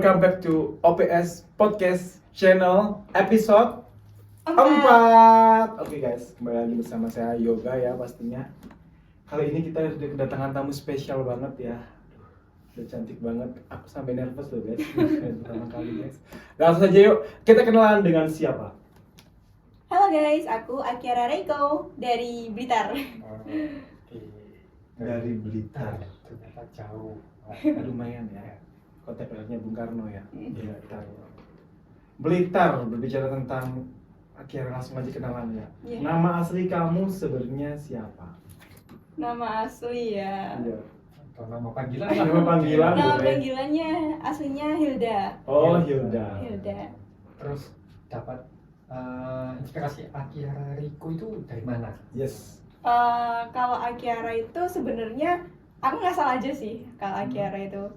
welcome back to OPS Podcast Channel episode 4. Oke guys, kembali lagi bersama saya Yoga ya pastinya. Kali ini kita sudah kedatangan tamu spesial banget ya. Udah cantik banget, aku sampai nervous loh guys. Pertama kali guys. Langsung saja yuk, kita kenalan dengan siapa? Halo guys, aku Akiara Reiko dari Blitar. Dari Blitar. Ternyata jauh. Lumayan ya. Kota TPL-nya Bung Karno ya. Iya, tahu. Blitar, berbicara tentang Akiara, langsung aja kenalan ya. Iya. Nama asli kamu sebenarnya siapa? Nama asli ya. Iya. Atau nama panggilan lah. Nama panggilan Nama boleh. panggilannya aslinya Hilda. Oh, Hilda. Hilda. Terus dapat inspirasi Akiara Reiko itu dari mana? Yes. Kalau Akiara itu sebenarnya aku ngasal aja sih kalau Akiara itu.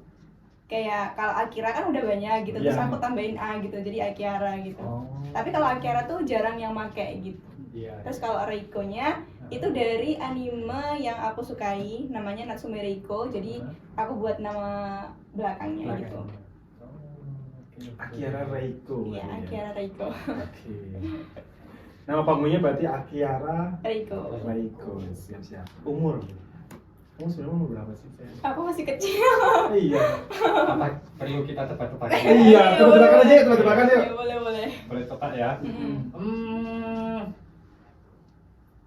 Kayak kalau Akira kan udah banyak gitu, terus Iya. aku tambahin A gitu, jadi Akiara gitu. Oh. Tapi kalau Akiara tuh jarang yang make gitu. Iya. Terus kalau Reiko-nya itu dari anime yang aku sukai, namanya Natsume Reiko. Jadi aku buat nama belakangnya gitu. Akiara Reiko. Iya, berarti ya? Akiara Reiko. Oke. Nama panggungnya berarti Akiara Reiko. Reiko. Siap-siap. Umur? Kamu sebenarnya umur berapa sih? Saya? Aku masih kecil. Iya. Apa perlu kita tebak-tebakan? Iya, tebak-tebakan aja, tebak-tebakan yuk. Iya, boleh. Boleh tebak ya? Mm-mm.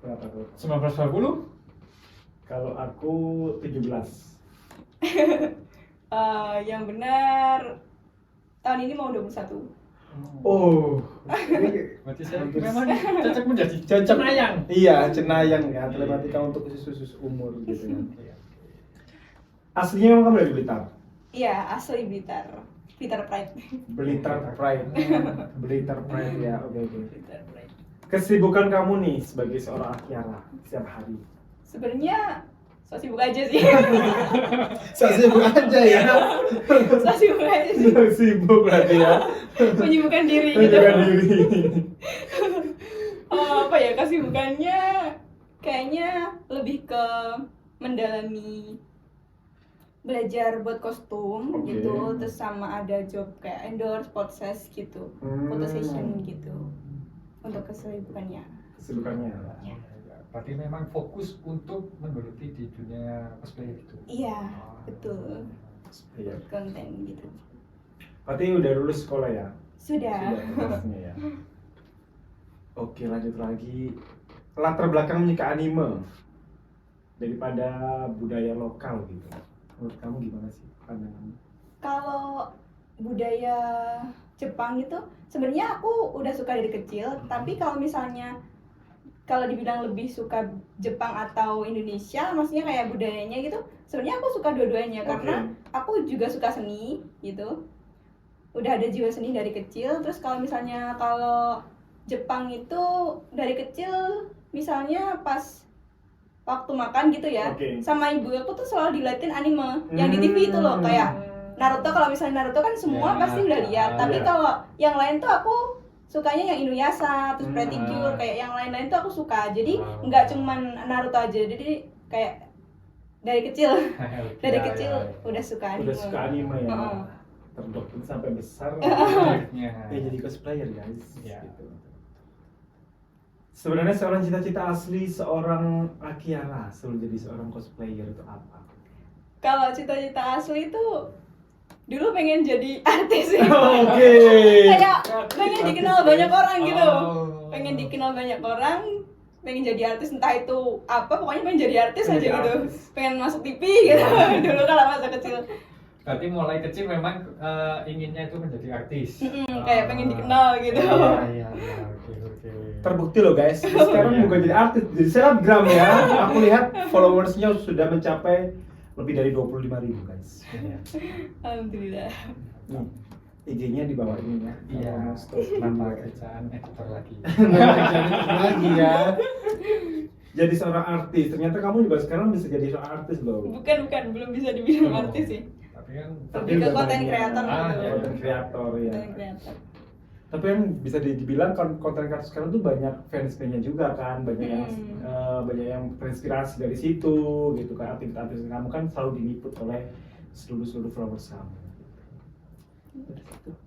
Berapa tuh? 1920? Kalau aku 17. Yang benar tahun ini mau 21. Oh. Ini Berarti saya hampir- memang cocok menjadi cocok cenayang. Iya, cenayang ya, telematika untuk khusus umur gitu kan. Iya. Aslinya memang kamu dari Blitar? Iya, asli Blitar. Blitar Pride. Blitar Pride. Blitar Pride ya, oke. Blitar Pride. Kesibukan kamu nih sebagai seorang Akiara setiap hari? Sebenarnya so sibuk aja sih. Sibuk aja ya. So sibuk aja sih. Sibuk berarti ya. Menyibukkan diri gitu. Menjaga diri. Apa ya, kesibukannya kayaknya lebih ke mendalami belajar buat kostum Oke. gitu, terus sama ada job kayak endorse, podcast gitu, foto session gitu untuk kesibukannya. Kesibukannya. Ya. Berarti memang fokus untuk menggeluti di dunia cosplay itu. Iya, betul. Iya. Buat konten gitu. Berarti udah lulus sekolah ya? Sudah. pastinya ya. Oke, lanjut lagi. Latar belakang menyuka anime daripada budaya lokal gitu. Menurut kamu gimana sih pandanganmu? Kalau budaya Jepang gitu, sebenarnya aku udah suka dari kecil. Tapi kalau misalnya kalau dibilang lebih suka Jepang atau Indonesia, maksudnya kayak budayanya gitu, sebenarnya aku suka dua-duanya karena aku juga suka seni gitu. Udah ada jiwa seni dari kecil. Terus kalau misalnya kalau Jepang itu dari kecil, misalnya pas waktu makan gitu ya, Oke. sama ibu aku tuh selalu diliatin anime yang di TV itu loh, kayak Naruto. Kalau misalnya Naruto kan semua Ya, pasti udah lihat, tapi iya. kalau yang lain tuh aku sukanya yang Inuyasha, terus Pretty Hmm. Cure, kayak yang lain-lain tuh aku suka. Jadi Wow. nggak cuman Naruto aja, jadi kayak dari kecil dari kecil udah suka anime. Udah suka anime ya? Heeh. Terdoktrin sampai besar. Akhirnya. Ya jadi cosplayer guys. Iya. Gitu. Sebenarnya seorang cita-cita asli seorang Akiara sebelum jadi seorang cosplayer itu apa? Kalau cita-cita asli itu dulu pengen jadi artis sih. Oke. Kayak pengen dikenal banyak orang gitu. Oh. Pengen dikenal banyak orang, pengen jadi artis, entah itu apa, pokoknya pengen jadi artis Pengen aja jadi gitu. artis. Pengen masuk TV gitu dulu kalau masa kecil. Berarti mulai kecil memang inginnya itu menjadi artis. Kayak pengen dikenal gitu. Iya, oke. Terbukti loh guys, sekarang Iya. bukan jadi artis, jadi selebgram ya. Aku lihat followersnya sudah mencapai lebih dari 25.000 guys. Iya. Alhamdulillah. Nih, IG-nya di bawah ini ya. Iya, Kalau mau stop tanpa kerjaan editor lagi. lagi ya. Jadi seorang artis, ternyata kamu juga sekarang bisa jadi seorang artis loh. Bukan, belum bisa dibilang artis sih. Tapi kan Lebih ke udah konten banyak. kreator Ah, gitu. iya. Konten kreator ya. Konten kreator. Tapi kan bisa dibilang konten kreator sekarang tuh banyak fansnya juga kan, banyak yang banyak yang terinspirasi dari situ gitu kan. Aktivitas kamu kan selalu diliput oleh seluruh followers kamu.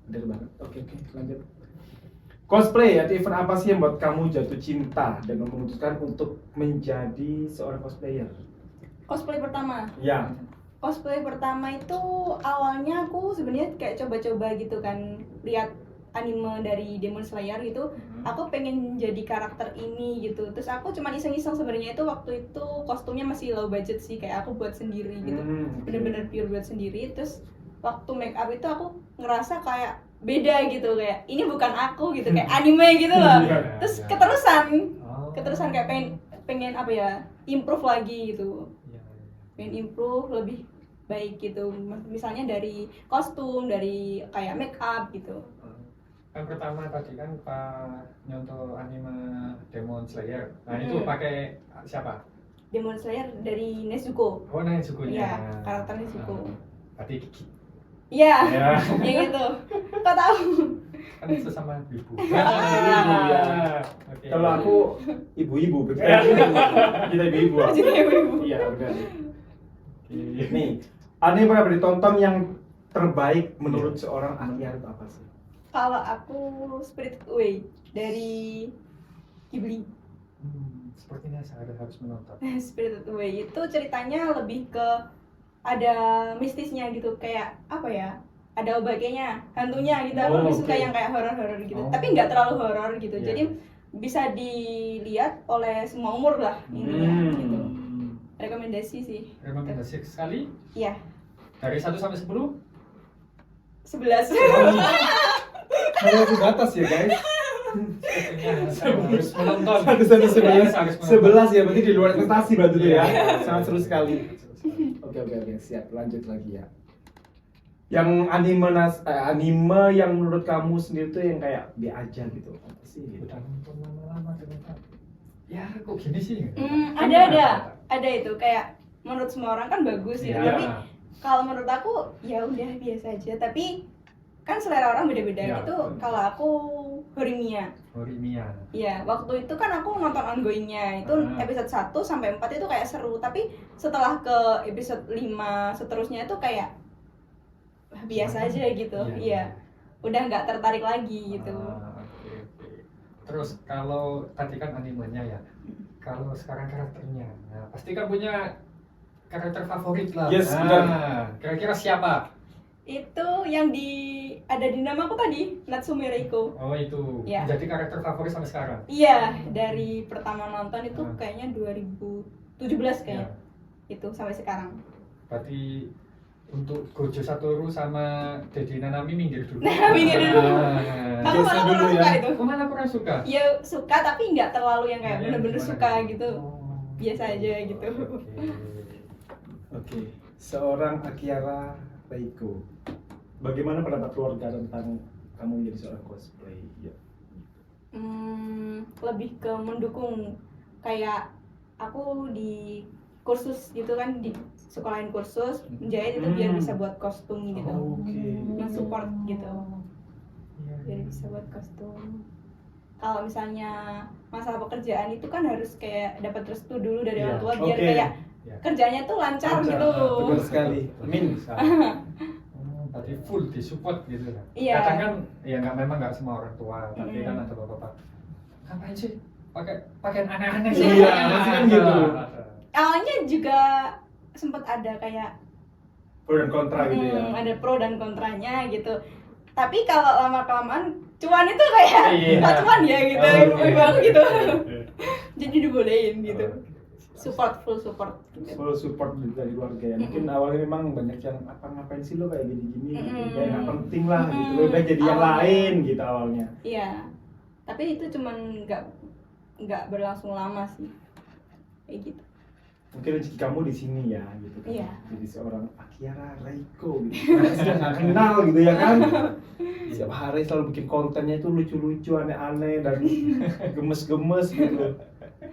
Bener banget. Oke, lanjut. Cosplay atau event apa sih yang buat kamu jatuh cinta dan memutuskan untuk menjadi seorang cosplayer? Cosplay pertama. Ya. Cosplay pertama itu awalnya aku sebenarnya kayak coba-coba gitu kan, lihat anime dari Demon Slayer gitu. Aku pengen jadi karakter ini gitu. Terus aku cuma iseng-iseng sebenarnya itu waktu itu kostumnya masih low budget sih, kayak aku buat sendiri gitu. Bener-bener pure buat sendiri. Terus waktu make up itu aku ngerasa kayak beda gitu, kayak ini bukan aku gitu, kayak anime gitu loh. Terus keterusan kayak pengen apa ya, improve lagi gitu. Pengen improve lebih baik gitu, misalnya dari kostum, dari kayak make up gitu. Kan pertama tadi kan Pak nyontoh anime Demon Slayer. Nah itu pakai siapa? Demon Slayer dari Nezuko. Oh Nezuko-nya. Iya, karakter Nezuko. Berarti Kiki. Iya, Ya. yang itu. Kok tahu? Kan sesama ibu. Ya. Oke. Kalau aku ibu-ibu, betul. Kita ibu-ibu. Jadi ibu-ibu. Iya, benar. Nih, anime yang pernah ditonton yang terbaik menurut seorang Akhiar itu apa sih? Kalau aku Spirited Away dari Ghibli. Sepertinya saya harus menonton. Spirited Away itu ceritanya lebih ke ada mistisnya gitu, kayak apa ya? Ada obakenya, hantunya gitu. Aku lebih suka yang kayak horor-horor gitu. Tapi nggak terlalu horor gitu. Jadi bisa dilihat oleh semua umur lah intinya gitu. Rekomendasi sih. Rekomendasi sekali? Iya. Dari 1 sampai 10? 11. Kalau batas ya guys. Harus menonton. 1 sampai 11. Harus menonton. 11 ya, berarti di luar ekspektasi berarti itu ya. Sangat seru sekali. Oke, siap. Lanjut lagi ya. Yang anime yang menurut kamu sendiri tuh yang kayak B aja gitu. Apa sih gitu? Udah nonton lama-lama ternyata. Ya kok gini sih? Ada itu kayak menurut semua orang kan bagus gitu. Ya. Tapi kalau menurut aku ya udah biasa aja. Tapi kan selera orang beda-beda Ya, gitu. betul. Kalau aku Horimiya. Horimiya. Iya, waktu itu kan aku nonton ongoingnya itu episode 1 sampai 4 itu kayak seru, tapi setelah ke episode 5 seterusnya itu kayak biasa aja gitu. Iya. Udah nggak tertarik lagi gitu. Oke. Terus kalau tadi kan animenya ya. Kalau sekarang karakternya. Nah, pasti kan punya karakter favorit lah. Yes, benar. Kira-kira siapa? Itu yang ada di namaku tadi, Natsume Reiko. Oh itu. Ya. Jadi karakter favorit sampai sekarang. Iya, dari pertama nonton itu kayaknya 2017 kayaknya. Ya. Itu sampai sekarang. Berarti untuk Gojo Satoru sama Dedi Nanami minggir dulu. Minggir dulu. Aku Geser malah dulu kurang ya. suka itu. Kemana kurang suka? Ya suka tapi nggak terlalu yang kayak Nah, bener-bener gimana suka gitu? gitu. Biasa aja gitu. Oke. Seorang Akhiara Reiko. Bagaimana pendapat keluarga tentang kamu menjadi seorang cosplay? Ya. Lebih ke mendukung, kayak aku di kursus gitu kan, di sekolahin kursus menjahit itu biar bisa buat kostum gitu. Oke. Mensupport gitu. Iya. Biar bisa buat kostum. Kalau misalnya masalah pekerjaan itu kan harus kayak dapat restu dulu dari orang tua biar Oke. kayak Ya. kerjanya tuh lancar gitu. Benar sekali. Amin. Tadi full disupport gitu kan. Iya. Kadang kan ya memang nggak semua orang tua, tapi kan ada bapak-bapak. Ngapain sih pakai pakaian aneh-aneh sih? Iya, pasti kan gitu. Awalnya juga sempat ada kayak Pro dan kontra gitu ya. ada pro dan kontranya gitu. Tapi kalau lama-kelamaan cuan itu kayak Iya. cuan ya gitu, Oke. ibu aku gitu. Jadi dibolehin gitu. Full support gitu. Full support dari keluarga ya. Mungkin awalnya memang banyak yang ngapain sih lo kayak gini-gini gitu. Kayak nggak penting lah gitu. Lo udah jadi yang Awalnya. lain gitu awalnya. Iya. Tapi itu cuman nggak berlangsung lama sih. Kayak gitu. Mungkin rezeki kamu di sini ya gitu kan. Iya. Jadi seorang Akhiara Reiko gitu. Karena sudah nggak kenal gitu ya kan. Setiap hari selalu bikin kontennya itu lucu-lucu, aneh-aneh dan gemes-gemes gitu.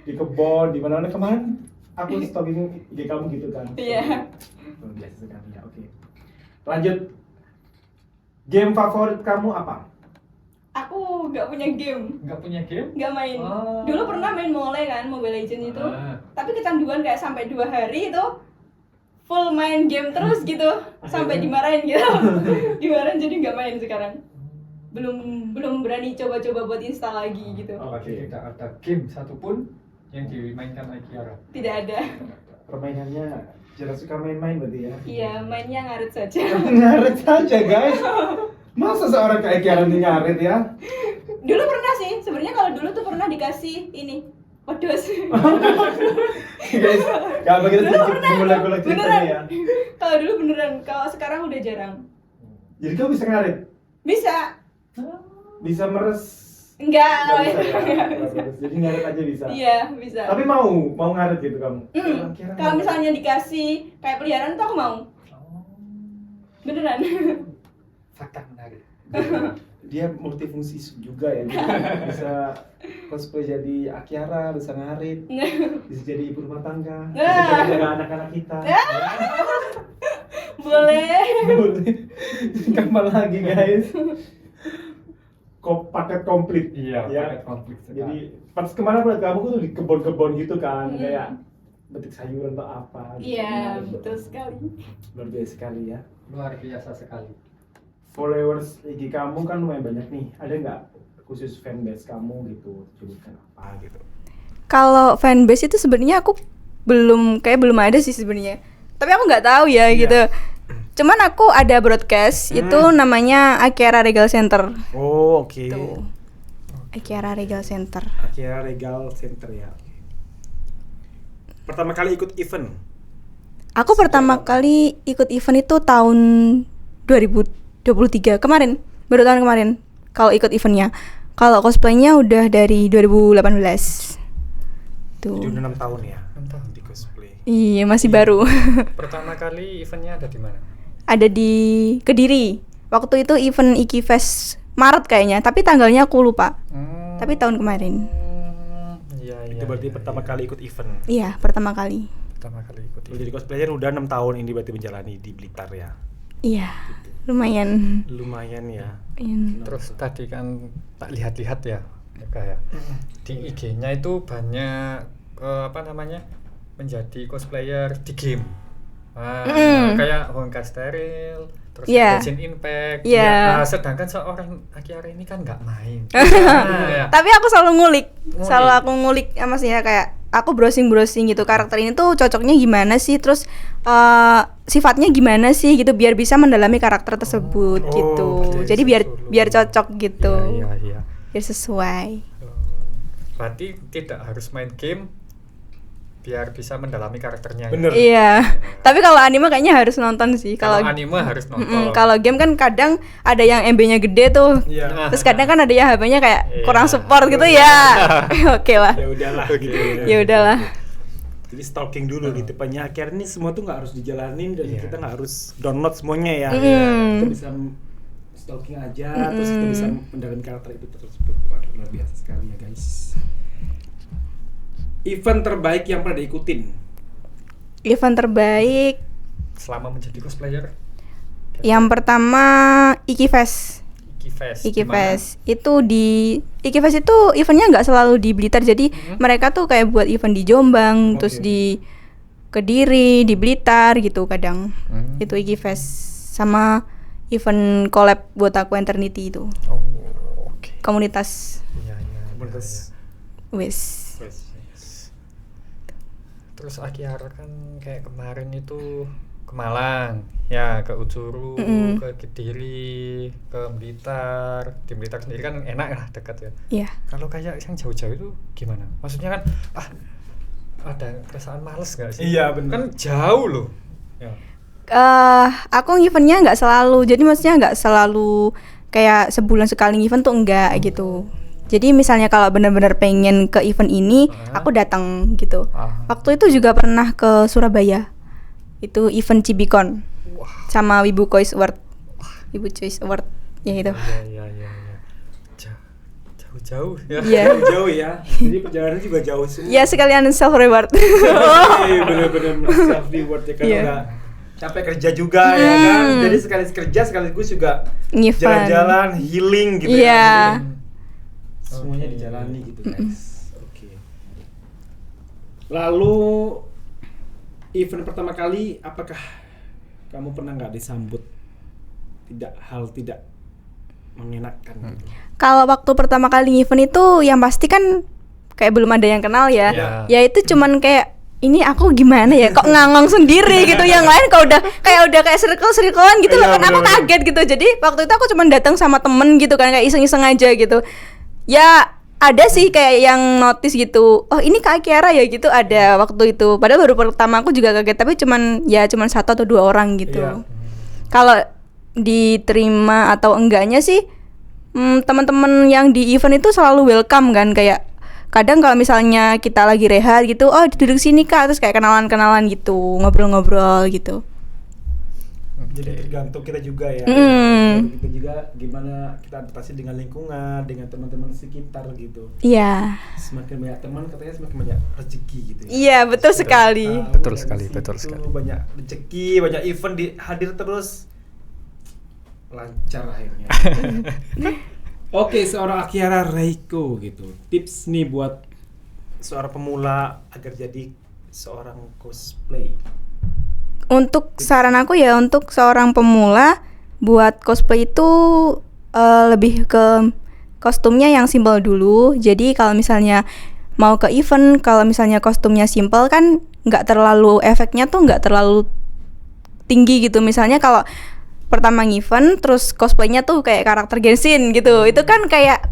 Di kebon, di mana-mana kemarin aku stalking IG kamu gitu kan. Iya. Luar biasa sekali ya. Oke. Lanjut. Game favorit kamu apa? Aku nggak punya game, Nggak punya game? nggak main. Oh. Dulu pernah main Mole kan, Mobile Legends itu. Ah. Tapi kecanduan kayak sampai 2 hari itu full main game terus gitu sampai dimarahin gitu. Dimarahin jadi nggak main sekarang. Belum berani coba-coba buat install lagi gitu. Jadi tidak ada game satupun yang dimainkan Akiara. Tidak ada. Permainannya jarang suka main-main berarti ya. Iya, mainnya ngaret saja. Ngaret saja guys. Masa seorang kayak Kiara ini ngaret ya? Dulu pernah sih, sebenarnya kalau dulu tuh pernah dikasih ini pedes. Guys, kalau begitu sedikit mulai ceritanya ya. Kalau dulu beneran, kalau sekarang udah jarang. Jadi kamu bisa ngaret? Bisa. Bisa meres? Enggak. Nggak bisa ya? Jadi ngaret aja bisa? Iya, bisa. Tapi mau ngaret gitu kamu? Kira Kalau ngaret. misalnya dikasih kayak peliharaan tuh aku mau. Beneran. Fakta menarik. Dia multifungsi juga ya. Dia bisa cosplay jadi Akiara, bisa ngarit, bisa jadi ibu rumah tangga, bisa jadi jaga anak-anak kita. Boleh. Boleh. Kapan lagi guys? Paket komplit. Iya, Ya. paket konflik sekali. Jadi pas kemana pun kamu tuh di kebun-kebun gitu kan, Hmm. kayak betik sayuran atau apa. Gitu. Iya, betul sekali. Luar biasa sekali ya. Luar biasa sekali. Followers IG kamu kan lumayan banyak nih. Ada nggak khusus fanbase kamu gitu? Julukan apa gitu? Kalau fanbase itu sebenarnya aku belum ada sih sebenarnya. Tapi aku nggak tahu ya Iya. gitu. Cuman aku ada broadcast itu namanya Akiara Regal Center. Oh oke. Tuh. Akiara Regal Center. Akiara Regal Center ya. Pertama kali ikut event. Aku pertama kali ikut event itu tahun 2023 kemarin, baru tahun kemarin. Kalau ikut eventnya, kalau cosplaynya udah dari 2018. Tuh. Udah 6 tahun ya. 6 tahun. Di cosplay. Iya, masih baru. Pertama kali eventnya ada di mana? Ada di Kediri. Waktu itu event Iki Fest Maret kayaknya, tapi tanggalnya aku lupa. Tapi tahun kemarin. Iya, Itu berarti pertama kali ikut event. Iya, pertama kali. Pertama kali ikut Lu jadi cosplayer udah 6 tahun ini berarti menjalani di Blitar ya. Iya, lumayan. Lumayan ya. Terus tadi kan tak lihat-lihat ya, kayak di IG-nya itu banyak menjadi cosplayer di game. Kayak Honkai Steril, terus Iya. Genshin Impact. Iya. Nah, sedangkan seorang Akiara ini kan nggak main. Ya. Tapi aku selalu ngulik. Ngulik. Selalu aku ngulik, maksudnya kayak aku browsing gitu karakter ini tuh cocoknya gimana sih, terus sifatnya gimana sih gitu biar bisa mendalami karakter tersebut gitu. berarti Jadi sesuai. biar cocok gitu. Iya. Biar sesuai. Berarti tidak harus main game biar bisa mendalami karakternya. Bener. Iya. Tapi kalau anime kayaknya harus nonton sih. Kalau anime harus nonton. Kalau game kan kadang ada yang MB-nya gede tuh. Iya. Terus kadang kan ada yang HP-nya kayak Iya. kurang support gitu ya. Oke lah. Ya udahlah gitu. Ya udahlah. Jadi stalking dulu gitu. Akhirnya ini semua tuh nggak harus dijalanin dan Iya. kita nggak harus download semuanya ya. Mm. Kita bisa stalking aja, terus kita bisa mendalami karakter itu tersebut. Waduh, luar biasa sekali ya guys. Event terbaik yang pernah diikutin? Event terbaik Selama menjadi cosplayer. yang pertama Iki Fest. Iki Di mana? Fest itu di Iki Fest itu eventnya nggak selalu di Blitar, jadi mereka tuh kayak buat event di Jombang, terus di Kediri, di Blitar gitu kadang. Itu Iki Fest sama event collab buat aku Eternity itu Oh, oke. komunitas Iya. Komunitas. wis. Terus Akiara kan kayak kemarin itu ke Malang, ya ke Utsuru, ke Kediri, ke Blitar. Di Blitar sendiri kan enak lah, dekat ya. Iya. Kalau kayak yang jauh-jauh itu gimana? Maksudnya kan ada perasaan males nggak sih? Iya, bener. Kan jauh loh. Ya. Aku eventnya nggak selalu, jadi maksudnya nggak selalu kayak sebulan sekali event tuh enggak gitu. Jadi misalnya kalau benar-benar pengen ke event ini, aku datang gitu. Waktu itu juga pernah ke Surabaya, itu event Cibicon sama Wibu Choice Award, Wibu Choice Award ya itu. Iya. Jauh-jauh ya. Iya. Jauh ya. Jadi perjalanan juga jauh semua. Ya sekalian self reward. Bener-bener self reward ya kan. Iya. Udah capek kerja juga ya kan. Jadi kerja sekaligus juga Ngefun. jalan-jalan, healing gitu Iya. ya. Jadi semuanya dijalani gitu guys. Oke. Lalu event pertama kali, apakah kamu pernah nggak disambut tidak mengenakan gitu? Kalau waktu pertama kali event itu yang pasti kan kayak belum ada yang kenal ya. Iya. Ya itu cuman kayak ini aku gimana ya kok ngangong sendiri gitu. Yang lain kalau udah kayak circle-circlean gitu loh Iya, kan aku bener-bener. kaget gitu. Jadi waktu itu aku cuman datang sama temen gitu kan kayak iseng-iseng aja gitu. Ya ada sih kayak yang notice gitu. Oh, ini Kak Kiara ya gitu ada waktu itu. Padahal baru pertama aku juga kaget tapi cuman 1 atau 2 orang gitu. Iya. Kalau diterima atau enggaknya sih teman-teman yang di event itu selalu welcome kan, kayak kadang kalau misalnya kita lagi rehat gitu, oh duduk sini Kak, terus kayak kenalan-kenalan gitu, ngobrol-ngobrol gitu. Jadi tergantung kita juga ya. Mm. Kita juga gimana kita adaptasi dengan lingkungan, dengan teman-teman sekitar gitu. Iya. Semakin banyak teman katanya semakin banyak rezeki gitu ya. Iya, betul Sudah sekali. tahu Betul dari sekali, situ betul sekali. Banyak rezeki, banyak event hadir terus, lancar akhirnya. Oke, seorang Akiara Reiko gitu. Tips nih buat seorang pemula agar jadi seorang cosplay. Untuk saran aku ya untuk seorang pemula buat cosplay itu lebih ke kostumnya yang simple dulu. Jadi kalau misalnya mau ke event, kalau misalnya kostumnya simple kan nggak terlalu efeknya tuh nggak terlalu tinggi gitu. Misalnya kalau pertama event terus cosplaynya tuh kayak karakter Genshin gitu, itu kan kayak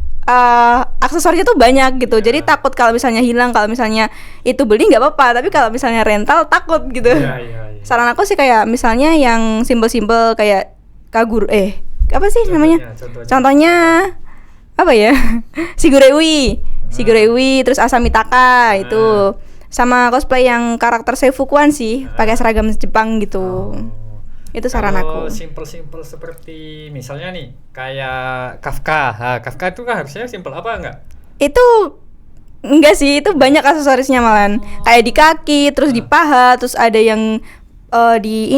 aksesorisnya tuh banyak gitu. Jadi takut kalau misalnya hilang, kalau misalnya itu beli nggak apa-apa, tapi kalau misalnya rental takut gitu. Iya. Saran aku sih kayak misalnya yang simple-simple kayak Kaguru apa sih namanya? Contohnya apa ya? Shigurewi, terus Asamitaka itu. Sama cosplay yang karakter Seifukuan sih, pakai seragam Jepang gitu. Itu saran Kalau aku. simple seperti misalnya nih kayak Kafka. Nah, Kafka itu kan harusnya simple apa enggak? Itu enggak sih, itu banyak aksesorisnya malahan. Kayak di kaki, terus di paha, terus ada yang di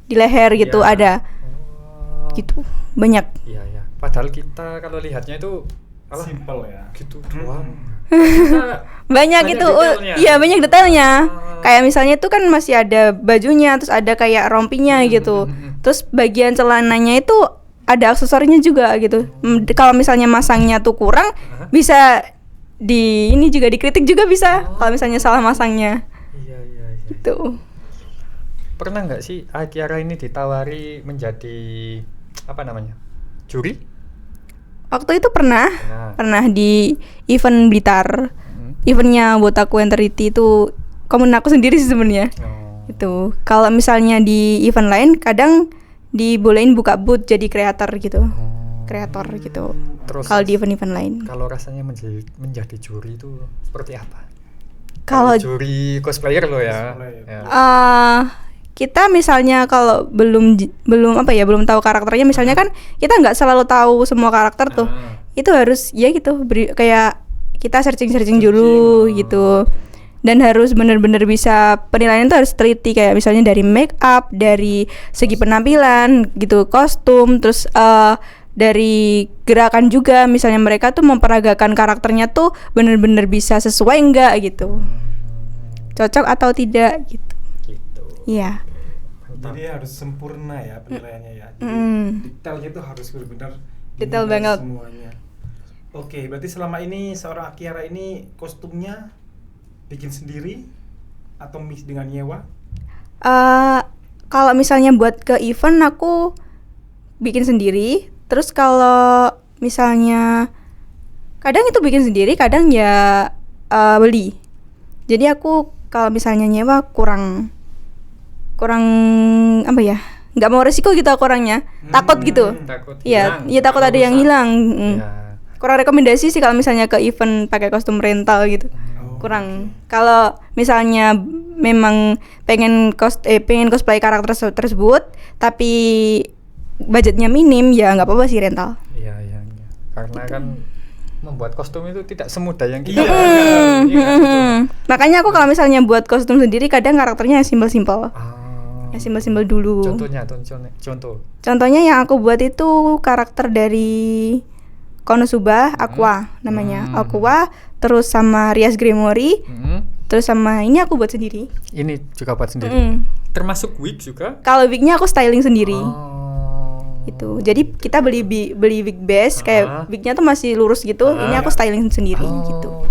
leher gitu Iya. ada. Oh. Gitu. Banyak. Iya. Padahal kita kalau lihatnya itu apa? Simple ya. Gitu doang. Kita Banyak itu. detailnya. Iya, banyak detailnya. Ah. Kayak misalnya itu kan masih ada bajunya, terus ada kayak rompinya gitu. Terus bagian celananya itu ada aksesorinya juga gitu. Kalau misalnya masangnya tuh kurang, bisa ini juga dikritik juga bisa kalau misalnya salah masangnya. Iya. Gitu. Pernah nggak sih Akiara ini ditawari menjadi apa namanya? Juri? Waktu itu pernah di event Blitar. Eventnya Botaku Enterity itu komun aku sendiri sih sebenarnya. Oh. Itu kalau misalnya di event lain kadang dibolehin buka booth jadi kreator gitu. Kreator gitu. Terus Kalau di event-event lain. kalau rasanya menjadi juri itu seperti apa? Kalau juri cosplayer lo ya. Cosplayer. Ya. kita misalnya kalau belum tahu karakternya, misalnya kan kita nggak selalu tahu semua karakter tuh. Itu harus ya gitu kayak kita searching dulu gitu. Dan harus benar-benar bisa penilaian itu harus teliti, kayak misalnya dari make up, dari segi penampilan gitu, kostum, terus dari gerakan juga, misalnya mereka tuh memperagakan karakternya tuh benar-benar bisa sesuai enggak gitu, cocok atau tidak gitu. Iya. Jadi harus sempurna ya penilaiannya ya. Jadi detailnya itu harus benar-benar Detail dinilai banget. semuanya. Oke, berarti selama ini seorang Akiara ini kostumnya bikin sendiri atau mix dengan nyewa? Kalau misalnya buat ke event aku bikin sendiri. Terus kalau misalnya kadang itu bikin sendiri, kadang ya beli. Jadi aku kalau misalnya nyewa kurang apa ya, nggak mau resiko gitu aku orangnya, takut gitu. Takut Iya, hilang, takut ada yang rusak. hilang. Iya. Kurang rekomendasi sih kalau misalnya ke event pakai kostum rental gitu. Kurang. Kalau misalnya memang pengen cosplay karakter tersebut tapi budgetnya minim, ya nggak apa-apa sih rental. Iya. Karena kan membuat kostum itu tidak semudah yang kita Iya. bayangkan. Iya, betul. Makanya aku kalau misalnya buat kostum sendiri kadang karakternya yang simpel-simpel. Ah. Ya simpel-simpel dulu. Contoh. Contohnya yang aku buat itu karakter dari Konosuba, Aqua namanya. Aqua, terus sama Rias Gremory, Mm-hmm. Terus sama ini aku buat sendiri. Ini juga buat sendiri. Termasuk wig juga? Kalau wignya aku styling sendiri. Oh. Itu. Jadi kita beli wig base kayak wignya tuh masih lurus gitu. Ini aku styling sendiri gitu.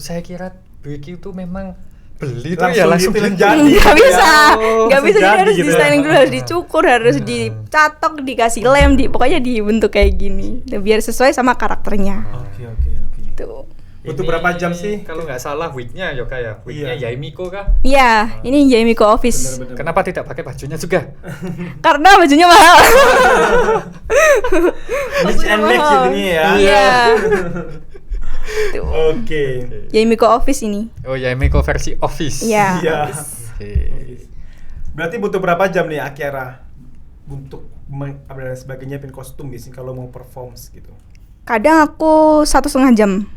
Saya kira wig itu memang beli tuh Langsung ya langsung dipilih beli. jadi. Nggak bisa, Oh, nggak bisa. Jadi jadi harus gitu di ya. styling dulu, harus dicukur, harus dicatok, dikasih lem, pokoknya dibentuk kayak gini, biar sesuai sama karakternya. Oke. Tuh. Butuh berapa jam sih? Kalau nggak salah wignya ya kayak wignya Iya. Yaimiko kah? Iya, ini Yaimiko Office. Bener-bener. Kenapa tidak pakai bajunya juga? Karena bajunya mahal. Mix and match jadinya ya. Iya. Tuh. Oke. Yaimiko Office ini. Oh Yaimiko versi office. Iya. Iya. Oke. Berarti butuh berapa jam nih Akiara untuk apa dan sebagainya pin kostum biasanya kalau mau performs gitu? Kadang aku 1,5 jam.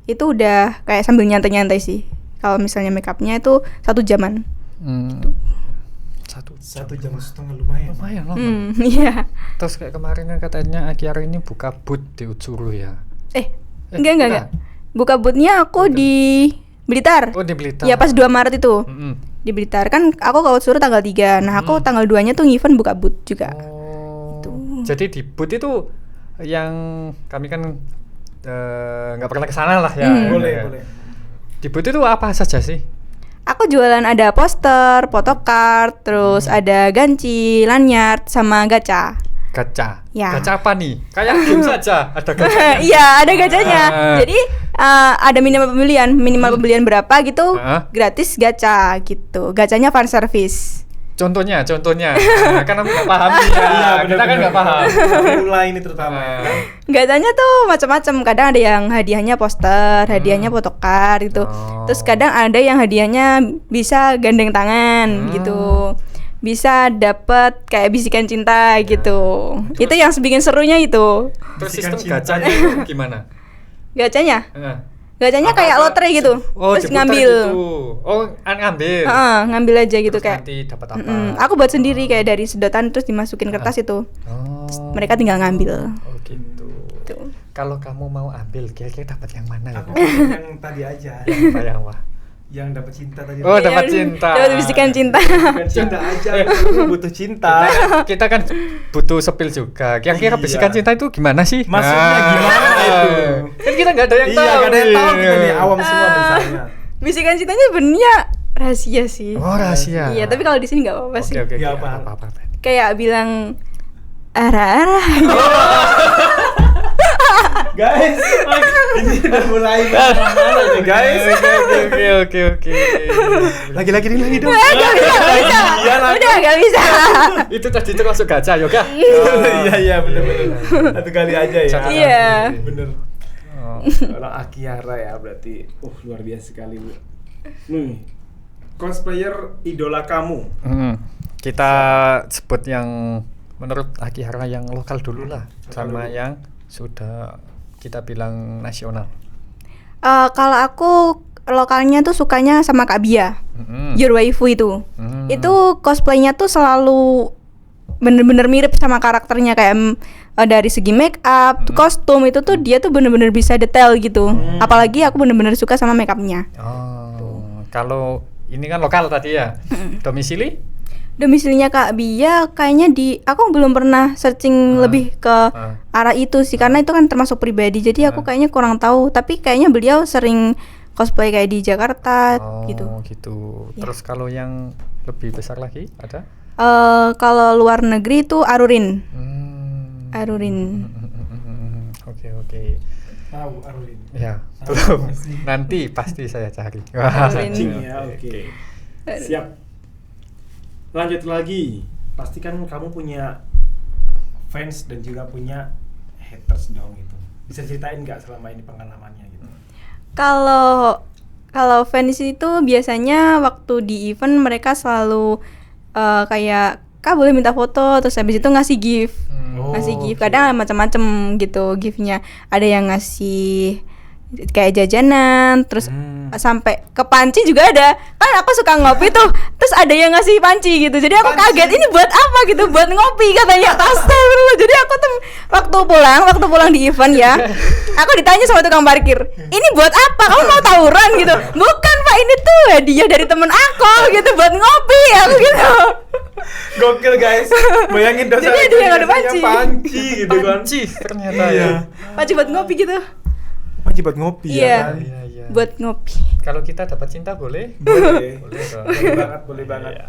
Itu udah kayak sambil nyantai-nyantai sih. Kalau misalnya makeupnya itu 1 jaman. Satu jam setengah lumayan. Lumayan lama. Iya. Terus kayak kemarin kan katanya Akiara ini buka booth di Utsuru ya. Enggak. Buka bootnya aku di Blitar. Oh di Blitar. Ya pas 2 Maret itu. Mm-mm. Di Blitar kan aku ke Utsuru tanggal 3. Nah, aku tanggal 2-nya tuh event buka boot juga. Oh. Gitu. Jadi di booth itu yang kami kan nggak pernah kesana lah ya. Boleh. Di booth itu apa saja sih? Aku jualan ada poster, photocard, terus ada ganci, lanyard, sama gacha. Gacha. Ya. Gacha apa nih? Kayak game saja. Ada gacha. Iya, ada gacanya. Jadi ada minimal pembelian berapa gitu, gratis gacha gitu. Gacanya fan service. Contohnya. Nah, karena nggak paham ya. Kita kan nggak paham. Mulai ini terutama. Gacanya tuh macam-macam. Kadang ada yang hadiahnya poster, hadiahnya photocard gitu. Oh. Terus kadang ada yang hadiahnya bisa gandeng tangan gitu. Bisa dapat kayak bisikan cinta gitu. Itu yang bikin serunya itu. Terus Bisikan sistem cinta. gacanya itu gimana? Gacanya? Heeh. Gacanya kayak lotre gitu. Oh, Terus diputar ngambil. gitu. Oh, ngambil. Ngambil aja gitu Terus kayak. nanti dapat apa? Aku buat sendiri kayak dari sedotan terus dimasukin kertas itu. Oh. Mereka tinggal ngambil. Oh, gitu. Tuh. Kalau kamu mau ambil, kira-kira dapat yang mana ya? Aku yang tadi aja. Yang apa? Yang dapat cinta tadi. Oh, Iya, dapat cinta. Dapat bisikan cinta. Bukan cinta aja, aku butuh cinta. Kita kan butuh sepil juga. Kira-kira Iya. bisikan cinta itu gimana sih? Maksudnya gimana itu? Kan kita nggak ada yang Iya, tahu. gak ada yang tahu kita nih, nih. awam semua misalnya. Bisikan cintanya sebenarnya rahasia sih. Oh, rahasia. Iya, tapi kalau di sini nggak apa-apa sih. Oke. Ya, Apa? Kayak bilang arah-arah. Guys, ini udah mulai mana nih guys? Oke. Lagi-lagi dong. Nggak bisa. Iya, lah. Udah nggak bisa. Itu tadi termasuk gacha, Yoga. Iya, bener. Satu kali aja ya. Iya. Bener. Oh. Kalau Akiara ya berarti, luar biasa sekali Bu. Nih, cosplayer idola kamu. Kita sebut yang menurut Akihara yang lokal dulu lah, sama yang sudah kita bilang nasional. Kalau aku lokalnya tuh sukanya sama Kak Bia. Your Waifu itu. Itu cosplaynya tuh selalu bener-bener mirip sama karakternya kayak dari segi make up, kostum itu tuh dia tuh bener-bener bisa detail gitu. Apalagi aku bener-bener suka sama make upnya. Oh, kalau ini kan lokal tadi ya. Domisili? Domisilinya Kak Bia kayaknya aku belum pernah searching lebih ke arah itu sih karena itu kan termasuk pribadi. Jadi aku kayaknya kurang tahu, tapi kayaknya beliau sering cosplay kayak di Jakarta gitu. Ya. Terus kalau yang lebih besar lagi ada? Kalau luar negeri itu Arurin. Oke. Tahu Arulin. Ya, Tahu belum. pasti. Nanti pasti saya cari. Searching ya, oke. Siap. Lanjut lagi. Pasti kan kamu punya fans dan juga punya haters dong gitu. Bisa ceritain nggak selama ini pengalamannya gitu? Kalau fans itu biasanya waktu di event mereka selalu kayak Kak boleh minta foto, terus habis itu ngasih gift. Ngasih gift, kadang macam-macam gitu giftnya. Ada yang ngasih kayak jajanan, terus sampai ke panci juga ada. Kan aku suka ngopi tuh, terus ada yang ngasih panci gitu. Jadi aku kaget, ini buat apa gitu? Buat ngopi katanya. Astagfirullah. Jadi aku tuh waktu pulang di event ya, aku ditanya sama tukang parkir, ini buat apa? Kamu mau tawuran gitu? Bukan Pak, ini tuh hadiah dari temen aku gitu, buat ngopi aku gitu. Gokil guys. Bayangin dosa. Jadi dia nggak ada panci. Panci gitu kan. Panci ternyata Iya. ya. Panci buat ngopi gitu. Panci buat ngopi Iya. ya kan. Iya. Buat ngopi. Kalau kita dapat cinta boleh? Boleh. Boleh dong. Boleh banget. Iya.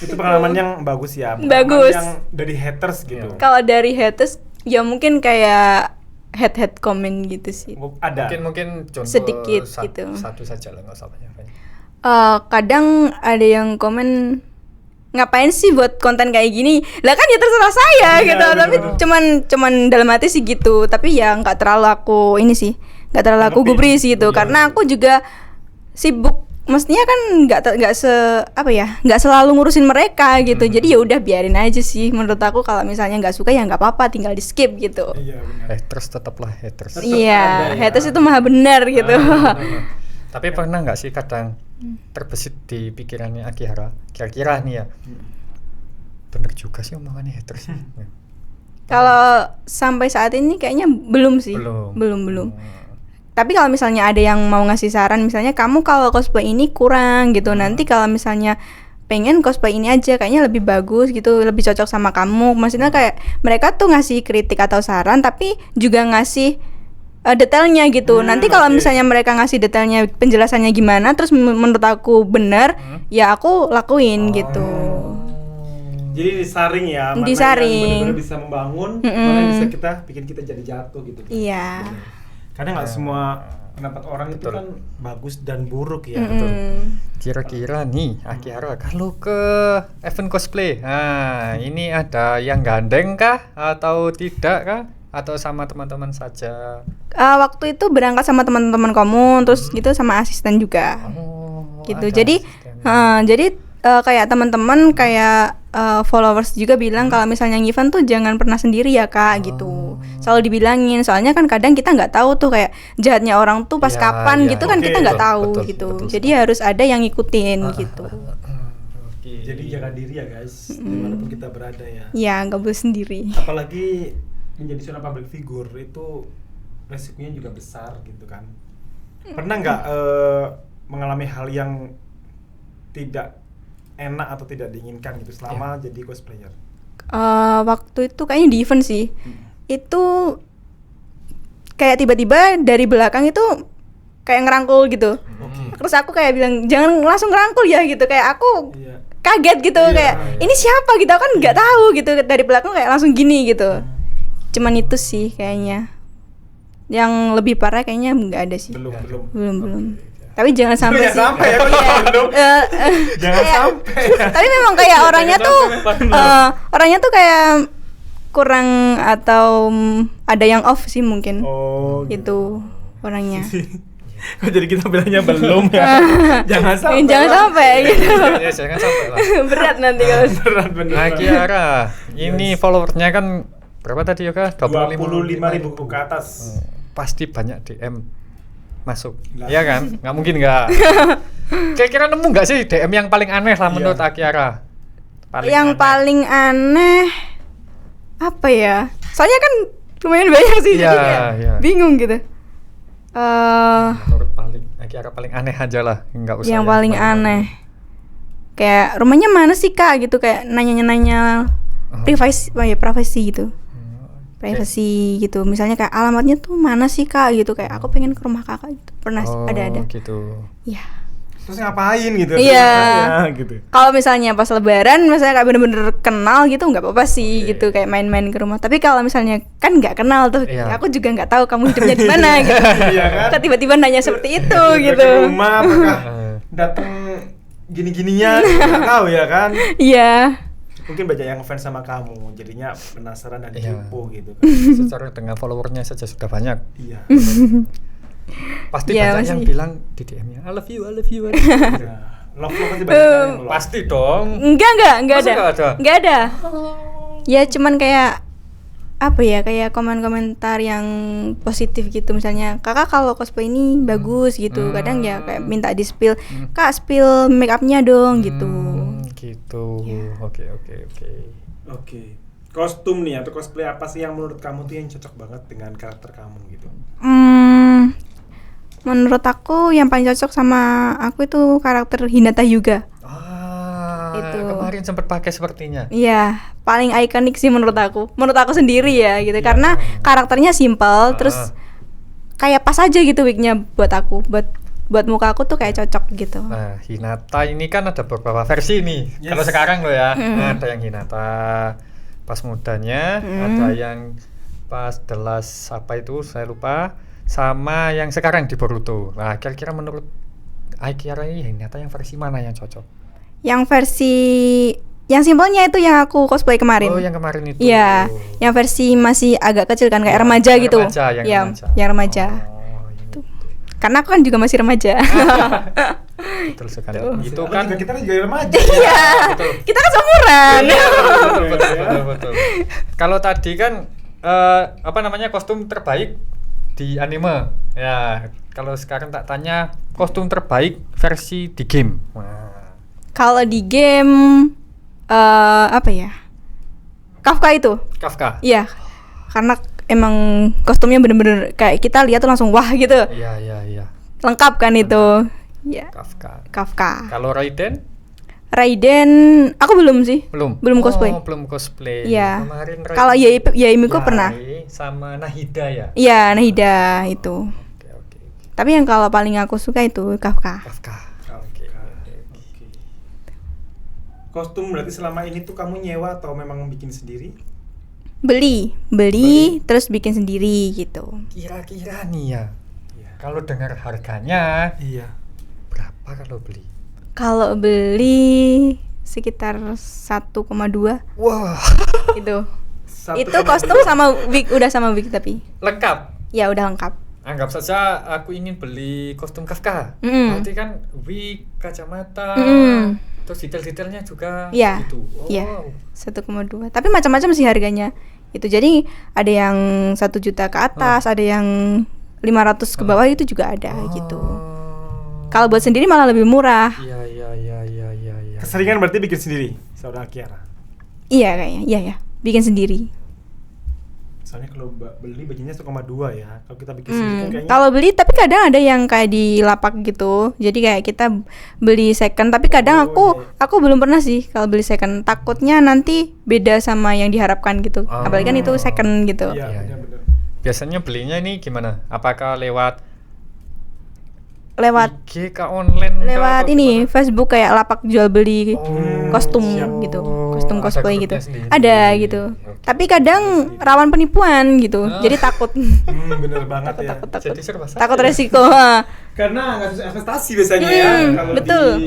Itu pengalaman yang bagus ya. Pengalaman Bagus. yang dari haters gitu. Kalau dari haters ya mungkin kayak head comment gitu sih. Ada. Mungkin contoh Sedikit gitu. Satu saja lah, nggak usah banyak-banyak. Kadang ada yang komen, ngapain sih buat konten kayak gini? Lah kan ya terserah saya Iya, gitu. Tapi betul. cuman dalam hati sih gitu. Tapi ya nggak terlalu aku ini sih, nggak terlalu aku Tanggepin. gubris gitu. Iya. Karena aku juga sibuk. Mestinya kan nggak selalu ngurusin mereka gitu. Jadi ya udah biarin aja sih. Menurut aku kalau misalnya nggak suka ya nggak apa-apa, tinggal di skip gitu. Iya benar. Haters tetaplah haters. Tetap Iya, ada ya. haters itu maha benar gitu. Tapi pernah nggak sih kadang terbesit di pikirannya Akihara, kira-kira nih ya, bener juga sih omongannya haters. Kalau sampai saat ini kayaknya belum sih. Belum. Tapi kalau misalnya ada yang mau ngasih saran, misalnya kamu kalau cosplay ini kurang gitu, nanti kalau misalnya pengen cosplay ini aja kayaknya lebih bagus gitu, lebih cocok sama kamu. Maksudnya kayak mereka tuh ngasih kritik atau saran, tapi juga ngasih detailnya gitu. Nanti kalau oke. misalnya mereka ngasih detailnya, penjelasannya gimana, terus menurut aku benar, ya aku lakuin gitu. Jadi disaring ya. Mana Disaring. yang benar-benar bisa membangun, Mm-mm. mana yang bisa bikin kita jadi jatuh gitu. Iya. Karena nggak semua pendapat orang itu Betul. kan bagus dan buruk ya. Kira-kira nih Akihara kalau ke event cosplay, nah ini ada yang gandeng kah atau tidak kah? Atau sama teman-teman saja? Waktu itu berangkat sama teman-teman kamu, terus gitu sama asisten juga. Oh, Gitu. ada Jadi asisten. kayak teman-teman kayak followers juga bilang kalau misalnya event tuh jangan pernah sendiri ya Kak gitu. Selalu dibilangin, soalnya kan kadang kita nggak tahu tuh kayak jahatnya orang tuh pas Ya, kapan ya. gitu kan, Oke, kita nggak betul, tahu betul, gitu. betul Jadi harus ada yang ngikutin gitu. Oke. Jadi jaga diri ya guys, dimanapun kita berada ya. Ya nggak boleh sendiri. Apalagi menjadi seorang public figure itu resikonya juga besar gitu kan. Pernah nggak mengalami hal yang tidak enak atau tidak diinginkan gitu selama jadi cosplayer? Waktu itu kayaknya di event sih. Itu kayak tiba-tiba dari belakang itu kayak ngerangkul gitu. Terus aku kayak bilang jangan langsung ngerangkul ya gitu, kayak aku Iya. kaget gitu, Iya, kayak iya. ini siapa gitu, aku kan nggak tahu gitu, dari belakang kayak langsung gini gitu. Cuman itu sih kayaknya. Yang lebih parah kayaknya nggak ada sih. Belum. Tapi jangan sampai Jangan sih. sampai ya, kok Iya. belum? Jangan Kayak- sampai. Tapi memang kayak orangnya tuh kayak kurang atau ada yang off sih mungkin. Oh, Gitu orangnya. Kok jadi kita bilangnya belum ya? Jangan sampai. Jangan lah. sampai gitu. Ya, jangan sampai lah. Berat nanti kalau Berat bener. Akihara, ini followernya kan berapa tadi Yoga? 25.000 ke atas. Pasti banyak DM masuk, Lah. iya kan? Nggak mungkin nggak. Kira-kira nemu nggak sih DM yang paling aneh lah menurut Iya. Akihara? yang paling aneh apa ya? Soalnya kan lumayan banyak sih, Iya, jadi kayak iya. bingung gitu. Menurut Akihara paling aneh aja lah, nggak usah. Yang paling aneh, kayak rumahnya mana sih Kak gitu, kayak nanya privasi gitu. Privacy gitu, misalnya kayak alamatnya tuh mana sih Kak gitu, kayak aku pengen ke rumah kakak gitu, pernah ada gitu. ya. Terus ngapain gitu? Iya. Gitu. Kalau misalnya pas lebaran misalnya kayak bener-bener kenal gitu nggak apa-apa sih gitu, kayak main-main ke rumah. Tapi kalau misalnya kan nggak kenal tuh, Iya. aku juga nggak tahu kamu hidupnya di mana gitu. Iya kan? Kok tiba-tiba nanya seperti itu Datang gitu. ke rumah apakah datang gini-ginian nggak tahu ya kan? Iya. Mungkin banyak yang fans sama kamu, jadinya penasaran dan Iya. kepo gitu kan. Secara dengan followernya saja sudah banyak. Iya. Pasti Iya, banyak yang masih. bilang di DM-nya I love you, I love you. Nah, love pasti banyak yang love. Pasti dong. Enggak Masa ada. nggak ada? Enggak ada. Ya cuman kayak apa ya, kayak komentar yang positif gitu, misalnya kakak kalau cosplay ini bagus gitu, kadang ya kayak minta di spill, kak spill make upnya dong gitu. Gitu. Ya. Oke. Oke. Kostum nih atau cosplay apa sih yang menurut kamu tuh yang cocok banget dengan karakter kamu gitu? Menurut aku yang paling cocok sama aku itu karakter Hinata Hyuga. Itu. Kemarin sempat pakai sepertinya. Iya, paling ikonik sih menurut aku sendiri ya gitu, karena karakternya simple, terus kayak pas aja gitu wignya buat aku, buat muka aku tuh kayak cocok gitu. Nah, Hinata ini kan ada beberapa versi nih. Yes. Kalau sekarang loh ya, ada yang Hinata pas mudanya, ada yang pas The Last apa itu saya lupa, sama yang sekarang di Boruto. Nah, kira-kira menurut Aikiara ini Hinata yang versi mana yang cocok? Yang versi yang simpelnya itu yang aku cosplay kemarin. Oh, yang kemarin itu. Iya, yang versi masih agak kecil kan, kayak remaja gitu. Iya, yang remaja. Oh, Tuh. Karena aku kan juga masih remaja. betul sekali. Tuh. Itu kan kita juga remaja. Iya. betul. Kita kan seumuran. betul. Kalau tadi kan apa namanya kostum terbaik di anime. Ya, kalau sekarang tak tanya kostum terbaik versi di game. Wah. Kalau di game apa ya? Kafka itu. Kafka. Iya. Karena emang kostumnya bener-bener kayak kita lihat tuh langsung wah gitu. Iya. Lengkap kan itu. Iya. Kafka. Kalau Raiden? Raiden aku belum sih. Belum cosplay. Oh, belum cosplay. Iya. Kemarin Raiden. Kalau Yaimiko pernah. Sama Nahida ya. Iya, Nahida itu. Oke. Tapi yang kalau paling aku suka itu Kafka. Oke. Kostum berarti selama ini tuh kamu nyewa atau memang bikin sendiri? Beli, terus bikin sendiri gitu. Kira-kira nih ya. Kalau dengar harganya, berapa kalau beli? Kalau beli sekitar 1,2. Wah. Itu kostum sama wig, udah sama wig tapi. Lengkap. Ya udah lengkap. Anggap saja aku ingin beli kostum Kafka. Berarti kan wig, kacamata, terus detail-detailnya juga gitu. Iya. 1,2. Tapi macam-macam sih harganya. Itu jadi ada yang 1 juta ke atas, ada yang 500 ke bawah, itu juga ada gitu. Kalau buat sendiri malah lebih murah. Iya. Keseringan berarti bikin sendiri, saudara Kiara? Iya kayaknya, iya. Bikin sendiri. Soalnya kalau beli bajunya 1,2 ya. Kalau kita bikin sendiri kan kayaknya. Kalau beli tapi kadang ada yang kayak di lapak gitu. Jadi kayak kita beli second, tapi kadang aku belum pernah sih kalau beli second. Takutnya nanti beda sama yang diharapkan gitu. Apalagi kan itu second gitu. Iya, benar. Biasanya belinya ini gimana? Apakah lewat IG ke online? Lewat ini Facebook kayak lapak jual beli kostum gitu, kostum cosplay gitu. Ada gitu. Tapi kadang rawan penipuan gitu. Jadi takut. Bener banget ya. Jadi serba salah. Takut resiko. Karena nggak susah investasi biasanya ya. Kalau betul. di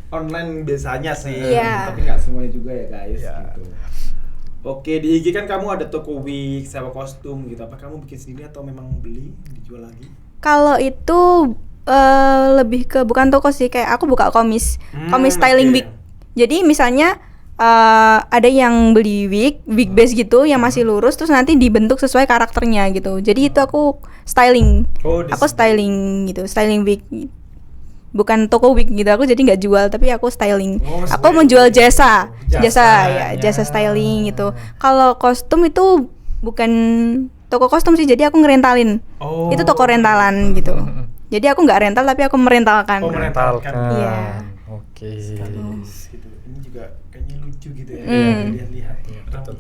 online biasanya sih. Iya. Tapi nggak semuanya juga ya guys. Iya. Gitu. Oke, di IG kan kamu ada toko wig sama kostum gitu. Apa kamu bikin sendiri atau memang beli dijual lagi? Kalau itu lebih ke bukan toko sih, kayak aku buka komis styling wig. Jadi misalnya ada yang beli wig base gitu yang masih lurus, terus nanti dibentuk sesuai karakternya gitu. Jadi itu aku styling. Aku styling gitu, styling wig. Bukan toko wig gitu, aku jadi nggak jual tapi aku styling. Aku menjual jasa styling gitu. Kalau kostum itu bukan toko kostum sih, jadi aku ngerentalin. Itu toko rentalan gitu. Jadi aku nggak rental tapi aku merentalkan. Merentalkan. Iya. Oke. Gitu. Ini juga kayaknya lucu gitu ya. Lihat-lihat.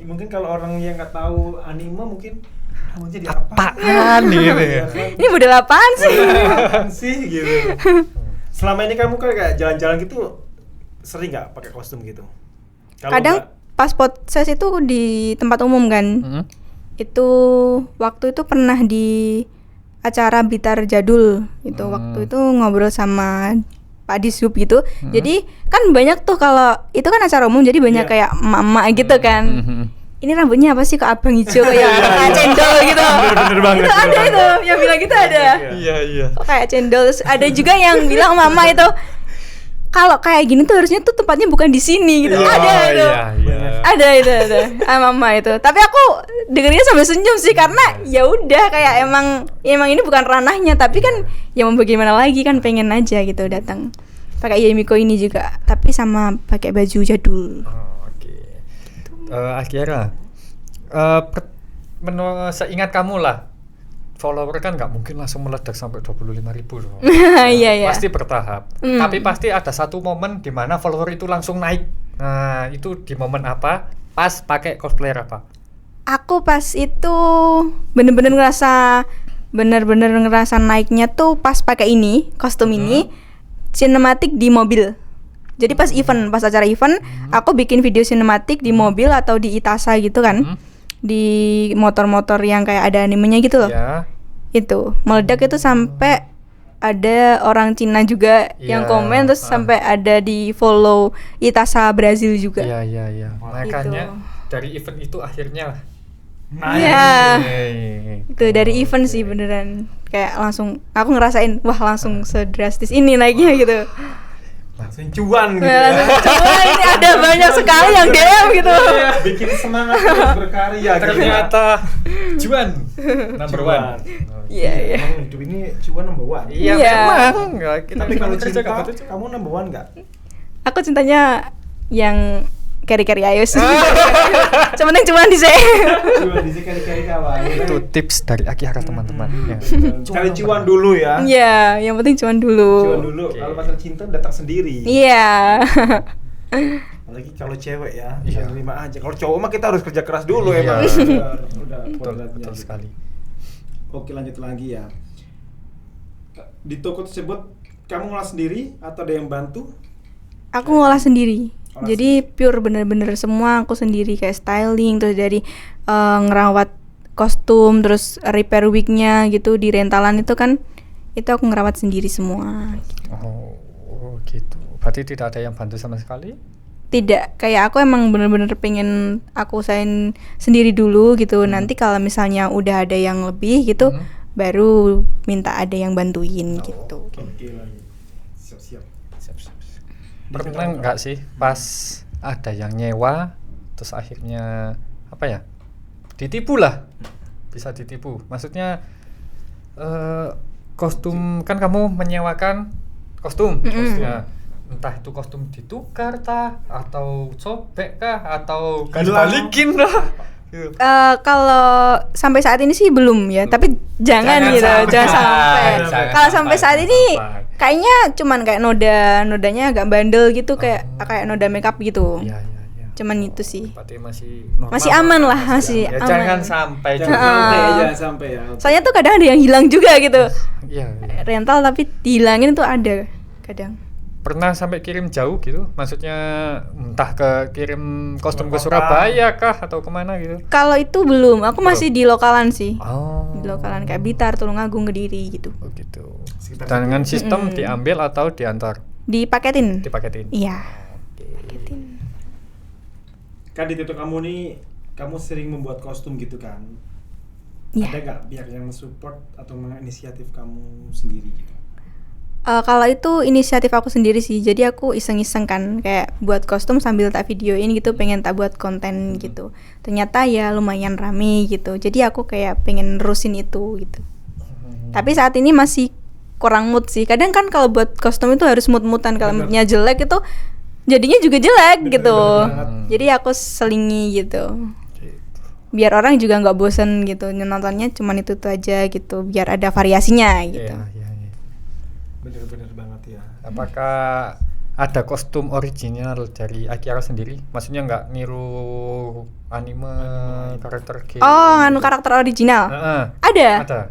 Mungkin kalau orang yang nggak tahu anime mungkin jadi apaan gitu ya. Ini model apaan sih? Apaan sih gitu. Selama ini kamu kayak jalan-jalan gitu sering nggak pakai kostum gitu? Kadang pas podcast itu di tempat umum kan. Itu waktu itu pernah di acara Blitar Jadul itu. Waktu itu ngobrol sama Pak Dishub gitu. Jadi kan banyak tuh, kalau itu kan acara umum jadi banyak kayak emak-emak gitu kan. Ini rambutnya apa sih kok abang hijau kayak cendol gitu. Bener banget. Itu ada itu, yang bilang gitu ada. Iya. Kok kayak cendol. Terus ada juga yang bilang mama itu kalau kayak gini tuh harusnya tuh tempatnya bukan di sini gitu. Iya. Ada itu. Iya. Ada itu. Mama itu. Tapi aku dengernya sambil senyum sih karena ya udah kayak emang ini bukan ranahnya, tapi kan ya mau bagaimana lagi kan, pengen aja gitu datang. Pakai Yemiko ini juga, tapi sama pakai baju jadul. Oh, oke. Akira, seingat kamu lah, follower kan nggak mungkin langsung meledak sampai 25.000 loh. Iya. Pasti bertahap. Tapi pasti ada satu momen di mana follower itu langsung naik. Nah, itu di momen apa? Pas pakai cosplayer apa? Aku pas itu bener-bener ngerasa naiknya tuh pas pakai ini, kostum ini, sinematik di mobil. Jadi pas acara event, aku bikin video sinematik di mobil atau di Itasa gitu kan. Di motor-motor yang kayak ada animenya gitu loh. Ya. Itu meledak itu sampai ada orang Cina juga yang komen, terus sampai ada di follow Itasa Brazil juga. Iya. Makanya dari event itu akhirnya Iya. naik. Itu dari event sih beneran kayak langsung aku ngerasain wah langsung sedrastis ini naiknya gitu. Langsung cuan gitu Nah, ya. coba ini ada banyak sekali yang DM gitu. Bikin semangat terus berkarya gitu. Ternyata cuan number one. Iya. Emang hidup ini cuan number one. Iya, Iya. memang. Nggak, kita Tapi kalau kerja cinta, nggak butuh cuan. kamu number one nggak? Aku cintanya yang keri-keri ayus. Sebenarnya cuma di sini. Cuan di kari-kari kawan. Itu tips dari Akira teman-teman. Ya. Cari cuan dulu ya. Iya, yang penting cuman dulu. Cuan dulu. Oke. Kalau masalah cinta datang sendiri. Iya. Apalagi kalau cewek ya, Iya. bisa nerima aja. Kalau cowok mah kita harus kerja keras dulu Iya. emang. Udah Betul kodratnya. sekali. Oke, lanjut lagi ya. Di toko tersebut kamu ngolah sendiri atau ada yang bantu? Aku ngolah sendiri. Olah Jadi pure bener-bener semua aku sendiri, kayak styling, terus dari ngerawat kostum, terus repair wignya gitu di rentalan itu kan, itu aku ngerawat sendiri semua. Oh, gitu. Berarti tidak ada yang bantu sama sekali? Tidak, kayak aku emang bener-bener pengen aku usahain sendiri dulu gitu. Nanti kalau misalnya udah ada yang lebih gitu, baru minta ada yang bantuin gitu. Oke lagi. Siap-siap. Pernah nggak sih pas ada yang nyewa terus akhirnya apa ya, ditipu lah, bisa ditipu, maksudnya kostum kan kamu menyewakan kostum, maksudnya entah itu kostum ditukar atau sobek kah atau balikin lah. Kalau sampai saat ini sih belum ya, tapi jangan gitu, jangan sampai. Kalau sampai saat ini kayaknya cuman kayak nodanya agak bandel gitu, kayak noda makeup gitu. Iya. Cuman itu sih. Berarti masih normal. Masih aman lah, masih Ya, aman. jangan sampai Jangan juga. sampai ya, jangan sampai ya. Soalnya tuh kadang ada yang hilang juga gitu. Iya. Rental tapi dihilangin tuh ada kadang. Pernah sampai kirim jauh gitu? Maksudnya entah kirim kostum ke Kota. Surabaya kah atau kemana gitu? Kalau itu belum, aku masih di lokalan sih. Oh. Di lokalan kayak Blitar, Tulungagung, Kediri gitu. Oh gitu. Sekitar Dengan sistem diambil atau diantar? Dipaketin. Dipaketin. Iya. Paketin. Kan di titik kamu nih, kamu sering membuat kostum gitu kan? Iya. Ada nggak pihak yang support atau menginisiatif kamu sendiri gitu? Kalau itu inisiatif aku sendiri sih, jadi aku iseng-iseng kan kayak buat kostum sambil tak videoin gitu, pengen tak buat konten gitu. Ternyata ya lumayan rame gitu, jadi aku kayak pengen nerusin itu gitu. Tapi saat ini masih kurang mood sih. Kadang kan kalau buat kostum itu harus mood-moodan, kalau Bener. moodnya jelek itu jadinya juga jelek gitu. Bener banget. Jadi aku selingi gitu. Biar orang juga nggak bosen gitu, nontonnya cuman itu aja gitu, biar ada variasinya gitu. Iya. Bener-bener banget ya. Apakah ada kostum original dari Akira sendiri? Maksudnya nggak niru anime karakter game? Oh, anu karakter original. Heeh.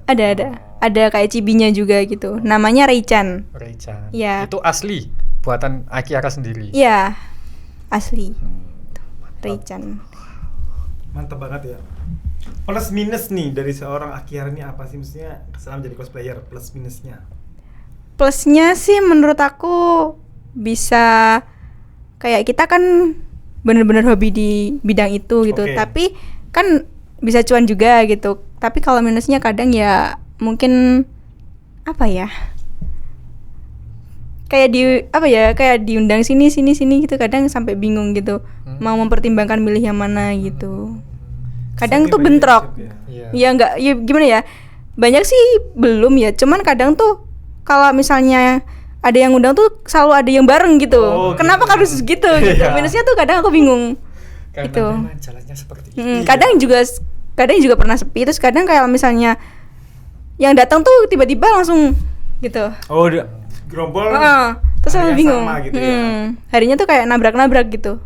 Ada. Ada kayak cibinya juga gitu. Namanya Rei-chan. Rei-chan. Iya. Itu asli buatan Akira sendiri. Iya. Asli. Rei-chan. Mantap banget ya. Plus minus nih dari seorang Akira ini apa sih, maksudnya selama jadi cosplayer, plus minusnya? Plusnya sih menurut aku bisa kayak kita kan bener-bener hobi di bidang itu gitu. Oke. Tapi kan bisa cuan juga gitu. Tapi kalau minusnya kadang ya mungkin apa ya? kayak diundang sini gitu, kadang sampai bingung gitu mau mempertimbangkan milih yang mana gitu. Kadang Saking tuh banyak bentrok. job ya. Iya. Ya enggak, ya gimana ya? Banyak sih belum ya, cuman kadang tuh kalau misalnya ada yang undang tuh selalu ada yang bareng gitu. Oh, Kenapa gitu. harus gitu? Iya. Minusnya tuh kadang aku bingung. Karena Itu. memang jalannya seperti itu. Kadang juga pernah sepi, terus kadang kayak misalnya yang datang tuh tiba-tiba langsung gitu. Oh, gerombol. Terus hari aku yang bingung. sama gitu ya. Harinya tuh kayak nabrak-nabrak gitu.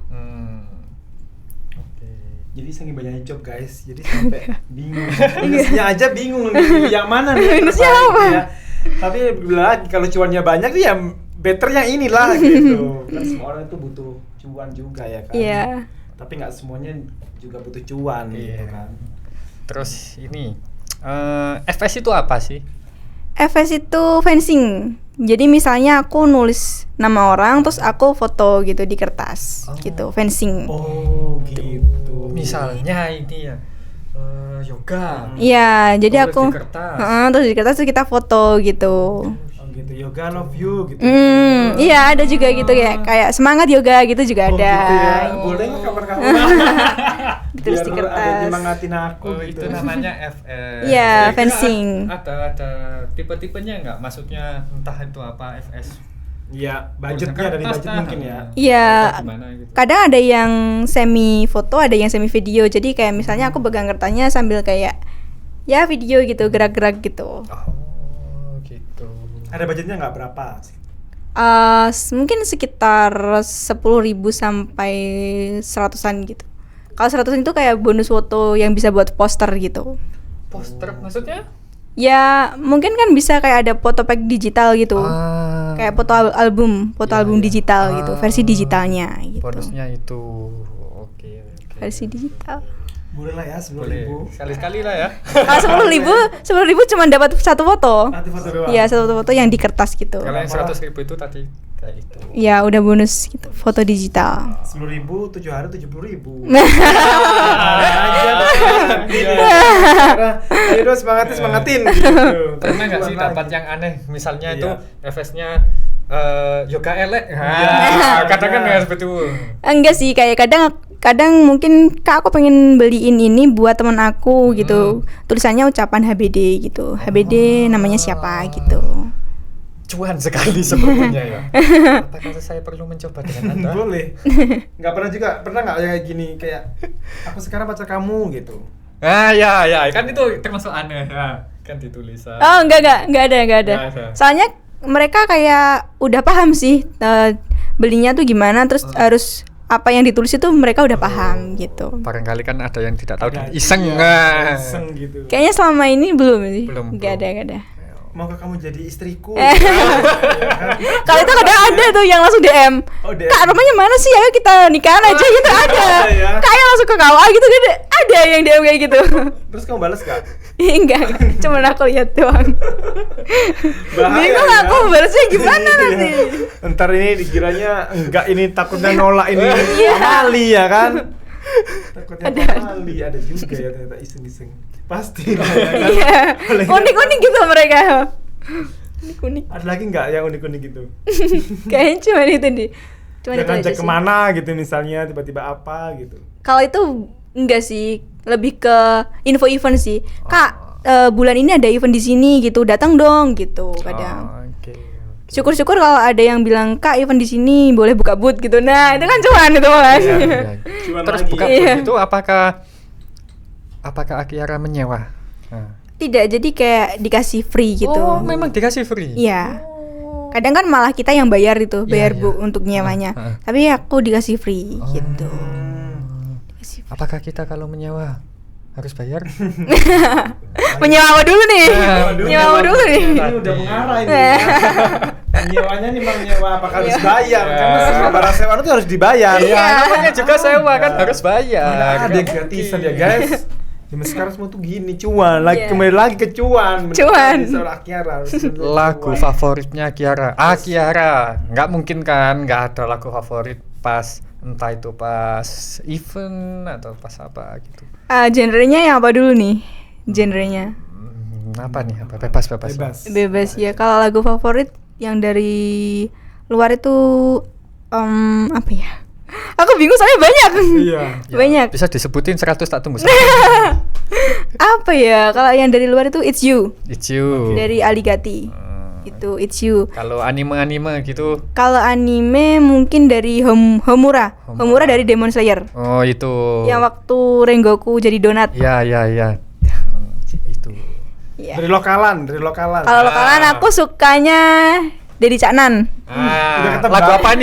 Oke. Jadi saking banyaknya job guys, jadi sampai bingung. Minusnya aja bingung nih, yang mana nih? Minusnya terbaik apa? ya. Tapi lagi kalau cuannya banyak tuh ya better yang inilah gitu. Kan semua orang itu butuh cuan juga ya kan. Iya. Tapi nggak semuanya juga butuh cuan gitu Iya. kan. Terus ini FS itu apa sih? FS itu fencing. Jadi misalnya aku nulis nama orang terus aku foto gitu di kertas gitu, fencing. Oh gitu. Misalnya ini ya yoga. Iya, jadi Tulis aku di kertas. terus di kertas terus kita foto gitu. Oh gitu, yoga love you gitu. Iya ada juga gitu ya, kayak semangat yoga gitu juga Oh, ada. gitu ya. Boleh nggak kabar-kabar? Terus di Biar kertas. ada nyemangatin aku Oh, gitu. itu namanya FS. Iya, Kira-kira fencing. Ada tipe-tipenya nggak? Maksudnya entah itu apa FS. Iya, budgetnya dari budget mungkin ya. Iya. Gimana gitu. Kadang ada yang semi foto, ada yang semi video. Jadi kayak misalnya aku pegang kertasnya sambil kayak ya video gitu, gerak-gerak gitu. Oh, gitu. Ada budgetnya nggak berapa sih? Mungkin sekitar 10.000 sampai 100-an gitu. Kalau 100 itu kayak bonus foto yang bisa buat poster gitu. Poster maksudnya? Ya mungkin kan bisa kayak ada foto pack digital gitu. Kayak foto album Ya, digital gitu, versi digitalnya gitu. Bonusnya itu. Oke. Versi digital. Boleh lah ya, 10.000. Sekali-sekali lah ya. Kalau 10.000 cuma dapat satu foto. Nanti foto doang. Iya, satu foto yang di kertas gitu. Kalau yang 100.000 itu tadi kayak itu. Ya udah bonus gitu, foto digital. 10.000, 7 hari 70.000. Ayo dong semangatin gitu. Pernah nggak sih Cuan dapat lagi. yang aneh? Misalnya Iya. itu FS-nya yoga elek. Iya. Kadang kan nggak seperti itu. Enggak sih, kayak kadang mungkin Kak aku pengen beliin ini buat teman aku gitu. Tulisannya ucapan HBD gitu. HBD namanya siapa gitu. Cuan sekali sebenarnya ya. Apakah saya perlu mencoba dengan Anda? Boleh. Nggak pernah juga, pernah nggak kayak gini kayak aku sekarang pacar kamu gitu. Ya, kan itu termasuk aneh ya. Kan ditulis. Oh, enggak ada. Nggak ada. Soalnya mereka kayak udah paham sih belinya tuh gimana, terus harus apa yang ditulis itu mereka udah paham gitu. Barangkali kan ada yang tidak tahu dan Ada, iseng. iya, iseng gitu. Kayaknya selama ini belum sih. Belum. Enggak ada. Maukah kamu jadi istriku? Kalau itu kadang ada tuh yang langsung DM. Oh, DM. Kak, rumahnya mana sih? Ayo kita nikahan aja gitu ada. Ya. Kayak langsung ke KUA gitu ada yang DM kayak gitu. Terus kamu balas gak? Enggak, cuman aku lihat doang. Bahaya Bingung ya. aku balasnya gimana Iya. nanti. Ntar ini dikiranya enggak, ini takutnya nolak ini Iya. pamali ya kan? Takutnya Ada. pamali, ada juga ya ternyata iseng-iseng. Pasti lah ya kan? Iya. Apalagi Unik-unik gitu mereka. Unik-unik. ada lagi nggak yang unik-unik gitu? Kayaknya cuma itu deh. Cuma Yang itu aja ngajak sih. kemana gitu misalnya, tiba-tiba apa gitu. Kalau itu enggak sih, lebih ke info event sih. Kak, bulan ini ada event di sini gitu, datang dong gitu kadang. Oke. Syukur-syukur kalau ada yang bilang Kak event di sini boleh buka booth gitu. Nah itu kan cuan itu malah. Iya. Cuan Terus lagi. buka Iya. booth itu apakah Akiara menyewa? Tidak, jadi kayak dikasih free gitu. Oh, memang dikasih free. Iya. Kadang kan malah kita yang bayar itu, bayar Iya, bu iya. untuk nyewanya. Ah. Tapi aku dikasih free gitu. Dikasih free. Apakah kita kalau menyewa harus bayar? Menyewa apa dulu nih? Waduh, Menyewa apa dulu nih? Ini udah mengarah ini. Nyewanya nih bang nyewa apakah harus bayar? Iya. Karena semua barang sewaan itu harus dibayar. Iya, namanya juga sewa kan harus bayar. Mana ada Nggak yang gratisan ya guys. Zaman sekarang semua tuh gini cuan, lagi Iya. kembali lagi ke cuan. Cuan. Seorang Akiara harus Lagu cuan. favoritnya Kiara. Kiara. Nggak mungkin kan nggak ada lagu favorit pas entah itu pas event atau pas apa gitu. Genrenya yang apa dulu nih? Genrenya Apa nih? Apa bebas. Bebas. bebas ya. Kalau lagu favorit yang dari luar itu apa ya? Aku bingung soalnya banyak. Iya. Ya, Banyak. Bisa disebutin 100 tak tunggu. Apa ya? Kalau yang dari luar itu It's You It's you. dari Aligati. Itu It's You. Kalau anime gitu. Kalau anime mungkin dari Homura. Homura dari Demon Slayer. Oh, itu. Yang waktu Rengoku jadi donat. Ya. Itu. Iya. Dari lokalan. Kalau lokalan aku sukanya Dedi Caknan. Udah ketebak.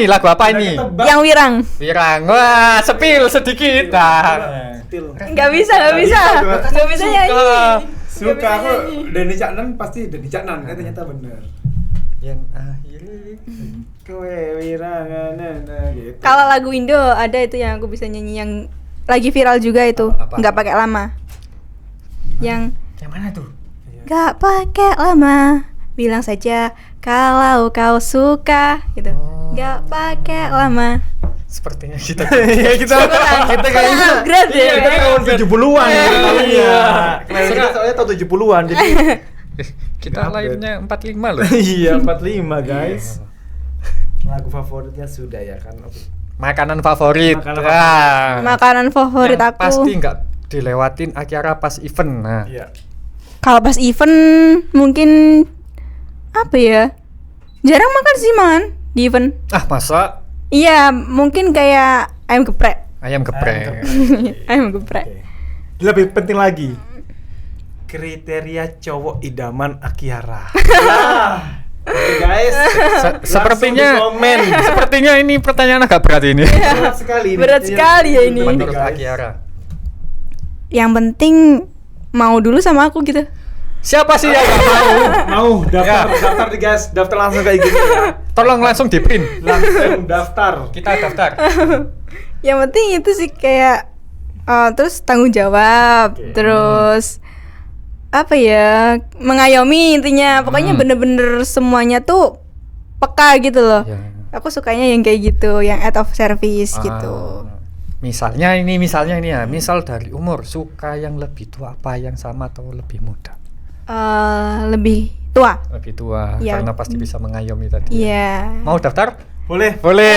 Lagu apa ini? Yang Wirang. Wirang. Wah, sepil sedikit. Nggak bisa nyanyi. Suka aku Deni Caknan pasti Deni Caknan kan ternyata bener. Yang akhirnya Kowe wirangan gitu. Kalau lagu Indo ada itu yang aku bisa nyanyi yang lagi viral juga itu. Apa? Nggak pakai lama. Yang mana tuh? nggak pakai lama. Bilang saja kalau kau suka gitu. Nggak pakai lama. Sepertinya kita kita kayaknya upgrade ya. kita tahun 70-an ya. Iya. Kita soalnya tahun 70-an jadi kita Upgrade. lahirnya 45 loh. iya 45 guys. Lagu favoritnya sudah ya kan. Makanan favorit. Makanan Makanan favorit Yang aku. pasti nggak dilewatin Akira pas event. Nah, Iya. Kalau pas event mungkin apa ya? Jarang makan sih man di event. masa Iya, mungkin kayak ayam geprek. ayam geprek. Ayam geprek. Oke. Lebih penting lagi. Kriteria cowok idaman Akihara. Oke guys. Sepertinya Langsung di komen. sepertinya ini pertanyaan agak berat ini. Berat sekali ini. Berat sekali ya ini. Menurut Guys. Akira. Yang penting mau dulu sama aku gitu. Siapa sih yang nggak mau? Mau daftar di guys, daftar langsung kayak gini ya. Tolong langsung di print. Langsung daftar. Kita daftar. Yang penting itu sih kayak terus tanggung jawab, terus apa ya, mengayomi intinya. Pokoknya bener-bener semuanya tuh peka gitu loh. Ya. Aku sukanya yang kayak gitu, yang out of service gitu. Misalnya ini ya, misal dari umur suka yang lebih tua apa yang sama atau lebih muda? Lebih tua. Lebih tua, Iya. karena pasti bisa mengayomi tadi. Iya. Mau daftar? Boleh. Boleh.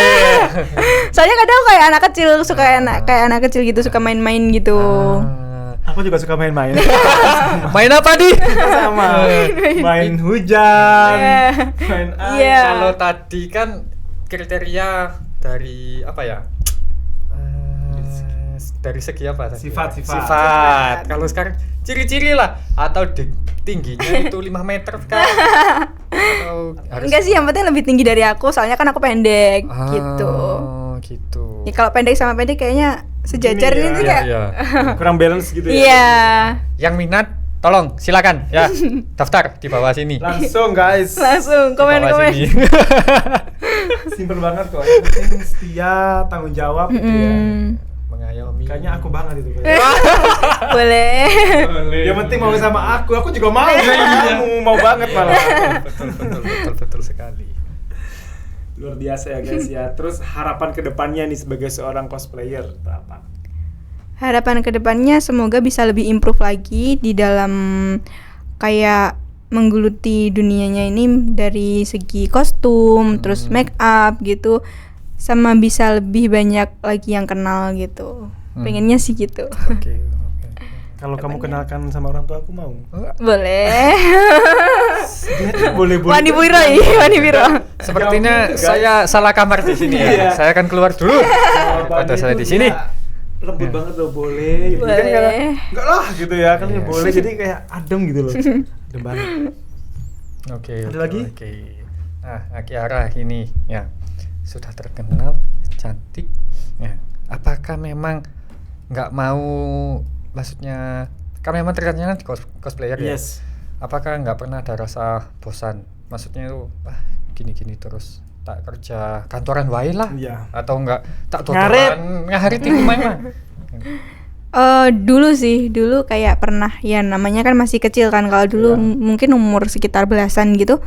Soalnya kadang kayak anak kecil suka kayak anak kecil gitu, suka main-main gitu. Aku juga suka main-main. Main apa di? Sama. Main hujan. Iya. Main air. Iya. Kalau tadi kan kriteria dari apa ya? Dari segi apa tadi? Sifat. Kalau sekarang ciri-ciri lah atau tingginya itu 5 meter kan? Atau harus Enggak sih, yang penting lebih tinggi dari aku, soalnya kan aku pendek gitu. Gitu. Ya kalau pendek sama pendek kayaknya sejajar Gini ini tuh ya, kayak. Iya. Kurang balance gitu ya. Iya. Yang minat tolong silakan ya daftar di bawah sini. Langsung guys. Langsung Di bawah komen-komen. sini. Simpel banget kok. Yang penting setia, tanggung jawab gitu ya. Mengayomi. Kayaknya aku banget itu. Boleh. Yang penting mau sama aku juga mau. Kamu mau banget malah. Betul sekali. Luar biasa ya guys ya. Terus harapan kedepannya nih sebagai seorang cosplayer itu apa? Harapan kedepannya semoga bisa lebih improve lagi di dalam kayak menggeluti dunianya ini dari segi kostum, terus make up gitu, sama bisa lebih banyak lagi yang kenal gitu. Pengennya sih gitu. Oke. Kalau kamu kenalkan sama orang tua aku mau. Boleh. Boleh. Wani Wiro. Sepertinya Guys. saya salah kamar di sini Iya. ya. Saya akan keluar dulu. Pada saya di sini. Lembut banget loh, boleh. Gitu kan kayak, Boleh. enggak lah gitu ya kan Iya. boleh jadi kayak adem gitu loh. Adem banget. Oke. Ada lagi? Oke. Nah, Akira ini ya sudah terkenal cantik. Ya. Apakah memang nggak mau, maksudnya kan memang terkenal di cosplayer ya? Yes. Apakah nggak pernah ada rasa bosan? Maksudnya itu gini-gini terus tak kerja kantoran wae lah, Iya. atau enggak tak Ngarit. dodolan ngarit itu mah. Dulu kayak pernah ya, namanya kan masih kecil kan, kalau dulu Iya. mungkin umur sekitar belasan gitu.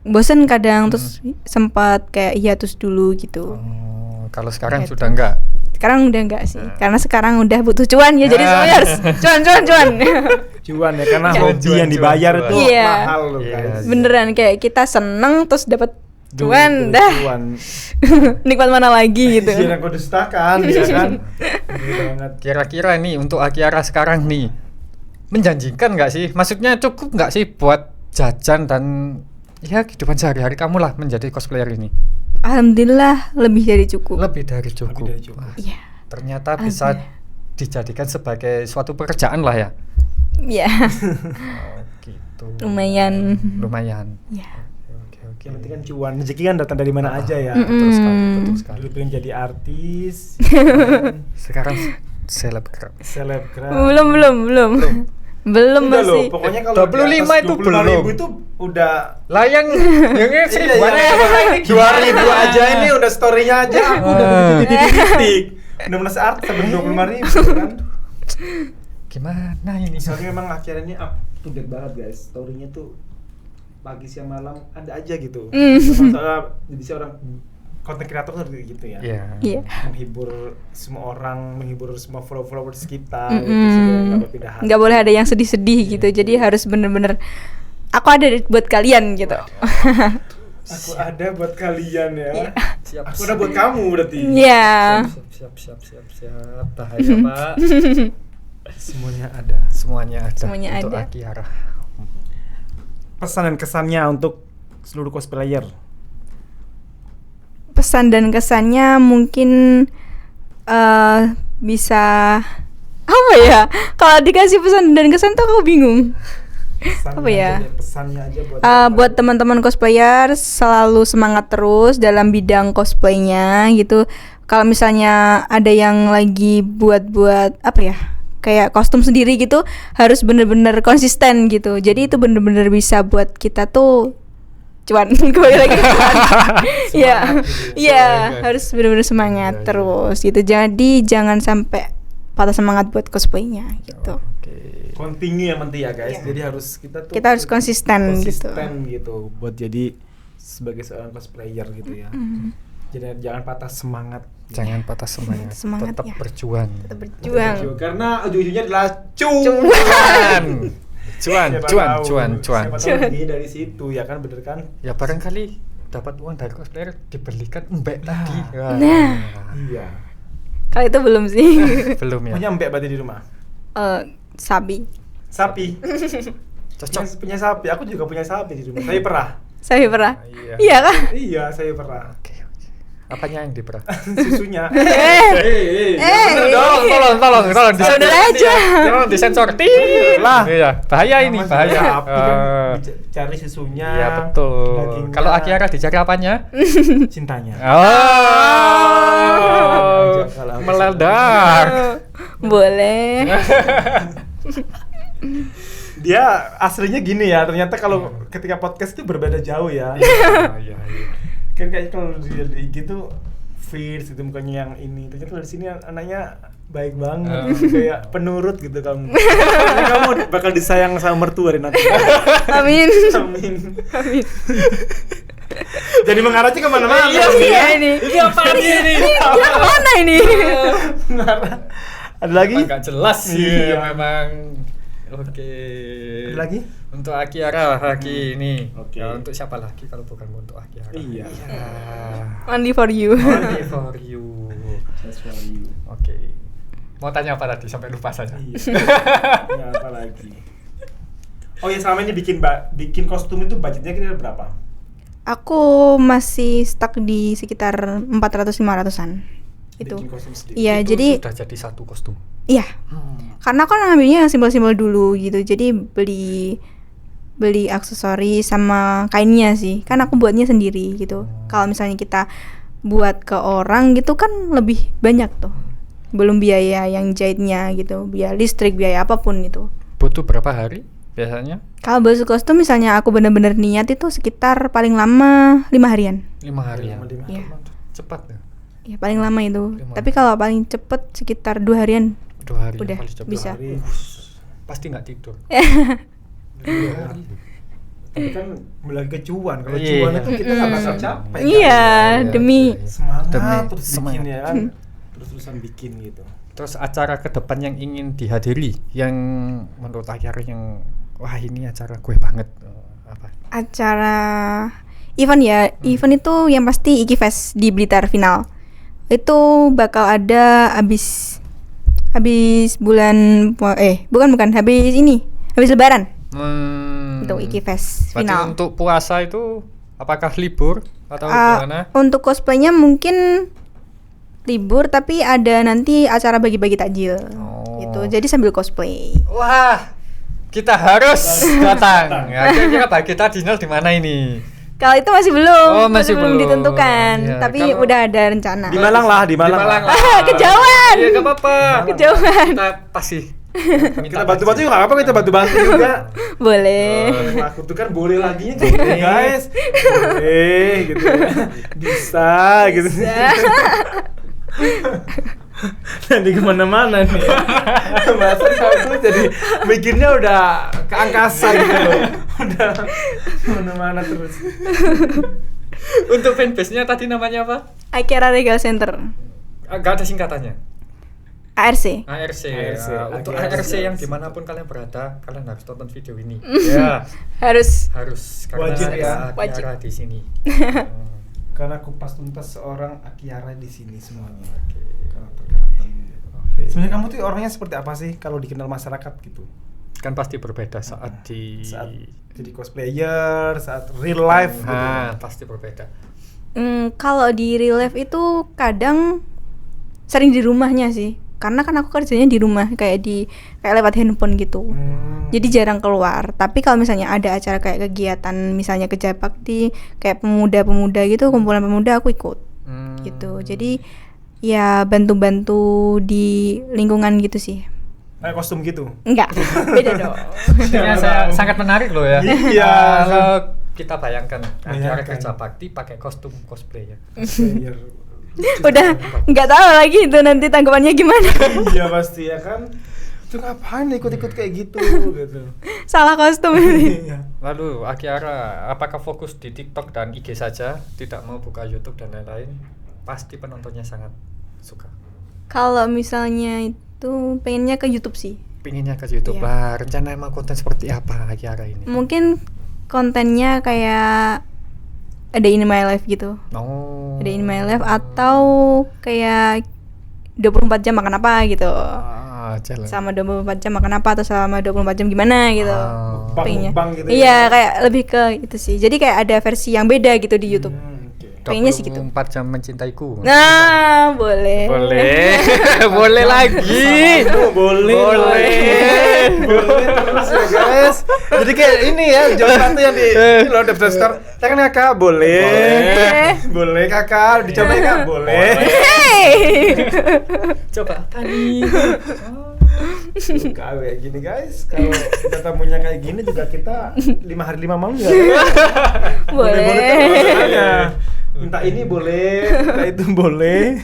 Bosen kadang, terus sempat kayak hiatus dulu gitu. Oh, kalau sekarang Gitu. sudah enggak. Sekarang udah enggak sih, karena sekarang udah butuh cuan ya, jadi Ah. semuanya harus cuan. Cuan ya karena Cuan, hobi yang cuan, dibayar cuan. itu Iya. mahal loh Iya, guys. iya. Beneran kayak kita seneng terus dapat Cuan dah. Cuan. Nikmat mana lagi gitu. Yang kau dustakan, ya kan? Begitu banget. Kira-kira nih untuk Akiara sekarang nih menjanjikan nggak sih? Maksudnya cukup nggak sih buat jajan dan ya kehidupan sehari-hari kamu lah menjadi cosplayer ini? Alhamdulillah lebih dari cukup. Lebih dari cukup. Lebih dari cukup. Wah, Iya. ternyata bisa dijadikan sebagai suatu pekerjaan lah ya. Iya. Oh, gitu. Lumayan. Lumayan. Iya. Oke. Yang penting kan cuan, rezeki kan datang dari mana aja ya. Betul sekali, betul sekali. Dulu pengen jadi artis, Sekarang selebgram. selebgram. Belum Udah masih. loh, pokoknya kalau 25 di atas itu 25.000 belum. itu udah Layang yang Iya, seribuan iya. 2.000 aja ini udah story-nya aja aku udah titik-titik. Udah merasa artis sampai 25.000 kan. Gimana ini? Soalnya memang akhirnya ini up to date banget guys. Story-nya tuh pagi siang malam ada aja gitu. Soalnya jadi seorang konten kreator tuh gitu ya. Iya. Iya. Menghibur semua orang, menghibur semua followers kita gitu, supaya nggak berpindah hati. Nggak boleh ada yang sedih-sedih gitu. Jadi harus bener-bener aku ada buat kalian gitu. Aku ada buat kalian ya. Siap. Aku ada buat kamu berarti. Iya. Siap. Bahaya, Pak. Semuanya ada. Semuanya ada. Semuanya untuk ada. Akiara. Pesan dan kesannya untuk seluruh cosplayer. Pesan dan kesannya mungkin bisa apa ya? Kalau dikasih pesan dan kesan tuh aku bingung. Pesannya Apa ya? aja deh, pesannya aja buat Buat teman-teman cosplayer selalu semangat terus dalam bidang cosplaynya gitu. Kalau misalnya ada yang lagi buat apa ya, kayak kostum sendiri gitu, harus bener-bener konsisten gitu. Jadi itu bener-bener bisa buat kita tuh cuan. Kembali lagi cuan. Iya, iya harus bener-bener semangat terus gitu. Jadi jangan sampai patah semangat buat cosplaynya gitu. Oke. continue yang penting ya guys. Iya. Jadi harus kita Harus konsisten gitu. gitu buat jadi sebagai seorang cosplayer gitu ya. Jadi jangan patah semangat. Jangan patah semangat. Semangat, tetap ya. berjuang. Tetap berjuang. Karena ujung-ujungnya adalah Cuan. Cuan. Siapa tahu begini dari situ ya kan, bener kan? Ya barangkali dapat uang dari cosplayer dibelikan embek tadi. Wah. Nah. Iya. Kalau itu belum sih. Belum ya. Punya mbak berarti di rumah. Sapi. Sapi. Cocok. Punya sapi. Aku juga punya sapi di rumah. Saya pernah. Sapi pernah. Iya. Iya kan? Iya, saya pernah. Oke. Apanya yang diperah? Susunya. Tolong Saudara aja. Tolong disensor. Lah. Iya, bahaya ini, Namanya bahaya. sapi kan cari susunya. Iya betul. dagingnya, Kalau Akiara dicari apanya? cintanya. Oh, Kalau aku meledak. Boleh. Dia aslinya gini ya. Ternyata kalau ketika podcast itu berbeda jauh ya. Iya. Kan kayak kalau di IG tuh fierce gitu mukanya yang ini. Ternyata dari sini anaknya baik banget. Kayak penurut gitu kamu. Kayaknya kamu bakal disayang sama mertua deh nanti. Amin. Amin. Jadi mengarahnya kemana-mana. Iya ini. Ini apaan ini? Yang mana ini? Mengarah. Ada lagi? Enggak jelas sih Iya. memang. Oke. Ada lagi? Untuk Akiara lagi ini. Oke. Ya, untuk siapa lagi kalau bukan untuk Akiara? Iya. Only for you. Only for you. Just for you. Oke. Mau tanya apa tadi sampai lupa saja. Iya. Ya, apa lagi? Oh ya, selama ini bikin kostum itu budgetnya kira-kira berapa? Aku masih stuck di sekitar 400-500an. Itu. Bikin kostum sendiri. Iya, Itu jadi sudah jadi satu kostum. iya. Karena aku ngambilnya yang simpel-simpel dulu gitu. Jadi beli aksesoris sama kainnya sih. Kan aku buatnya sendiri gitu. Kalau misalnya kita buat ke orang gitu kan lebih banyak tuh. Belum biaya yang jahitnya gitu, biaya listrik, biaya apapun itu. Butuh berapa hari biasanya? Kalau buat kostum misalnya aku benar-benar niat itu sekitar paling lama 5 harian. 5 hari ya. Lima. Iya. Cepat ya. Ya paling lama itu. 5 Tapi kalau paling cepet sekitar 2 harian. 2 hari Udah, yang paling cepat. bisa. Hari. Pasti nggak tidur. Tapi kan mulai ke cuan. Kalau Iya. cuan itu kita nggak bakal capek. Iya, Iya, demi iya. Semangat Demi terus semangat. bikin ya kan. Terus-terusan bikin gitu. Terus acara ke depan yang ingin dihadiri yang menurut Akiara yang wah ini acara gue banget apa? acara event ya. Event itu yang pasti Iki Fest di Blitar final. Itu bakal ada habis bulan habis lebaran. Untuk Iki Fest Berarti final. untuk puasa itu apakah libur atau gimana? Untuk cosplaynya mungkin libur, tapi ada nanti acara bagi-bagi takjil. Gitu. Jadi sambil cosplay. Wah, kita harus datang. Ya, kira-kira bagi takjil di mana ini? Kalau itu masih belum, Oh, masih belum. ditentukan. Iya, tapi kalau- udah ada rencana. Di Malang lah, di Malang. lah. Kejauhan. Iya, enggak apa-apa. Kejauhan. Kita pasti Kita bantu-bantu juga nggak apa-apa, kita bantu-bantu juga. Boleh. Aku tuh kan boleh lagi nya guys. Boleh gitu ya. Bisa gitu. Nanti kemana-mana nih. Masa aku jadi mikirnya udah ke angkasa gitu loh. Udah kemana-mana terus. Untuk fanbase-nya tadi namanya apa? Akira Regal Center. Enggak ada singkatannya. ARC. ARC. ARC. Untuk ARC. ARC yang dimanapun kalian berada, kalian harus tonton video ini. Ya, Harus. karena Wajib ada ya. Akiara di sini. Karena kupas tuntas seorang Akiara di sini semuanya. Karakter-karakternya. Sebenarnya kamu tuh orangnya seperti apa sih kalau dikenal masyarakat gitu? Kan pasti berbeda saat Saat jadi cosplayer, saat real life gitu. pasti berbeda. Kalau di real life itu kadang sering di rumahnya sih. Karena kan aku kerjanya di rumah kayak lewat handphone gitu. Jadi jarang keluar. Tapi kalau misalnya ada acara kayak kegiatan misalnya kerja bakti kayak pemuda-pemuda gitu, kumpulan pemuda aku ikut. Gitu. Jadi ya bantu-bantu di lingkungan gitu sih. Kayak kostum gitu. Enggak, beda dong. Ini sangat menarik loh ya. Iya. Kalau kita bayangkan acara Bayangkan. kerja bakti pakai kostum cosplay ya. Cosplayer. Udah nggak tahu lagi itu nanti tanggapannya gimana. Iya pasti ya kan. Itu ngapain ikut-ikut kayak gitu gitu. Salah kostum ini. Iya. Lalu Akiara, apakah fokus di TikTok dan IG saja, tidak mau buka YouTube dan lain-lain? Pasti penontonnya sangat suka. Kalau misalnya itu pengennya ke YouTube sih. Pinginnya ke YouTube Iya. lah. Rencana emang konten seperti apa Akiara ini? Mungkin kontennya kayak ada in my life gitu. Oh. Ada in my life atau kayak 24 jam makan apa gitu. Jalan. Sama 24 jam makan apa atau sama 24 jam gimana gitu. Pengennya. Mukbang gitu Iya, kayak lebih ke itu sih. Jadi kayak ada versi yang beda gitu di YouTube. Pengennya sih gitu. 24 jam mencintaiku. Nah, boleh. Boleh. Boleh lagi. Boleh. Boleh terus ya guys. Jadi kayak ini ya, jawab satu yang di lo daftar store. Kan kakak boleh. Boleh kakak, dicoba ya kak boleh. Hey. Coba apa nih? Suka kayak gini guys. Kalau kita tamunya kayak gini juga kita 5 hari 5 malam ya. Boleh. Minta ini boleh, minta itu boleh.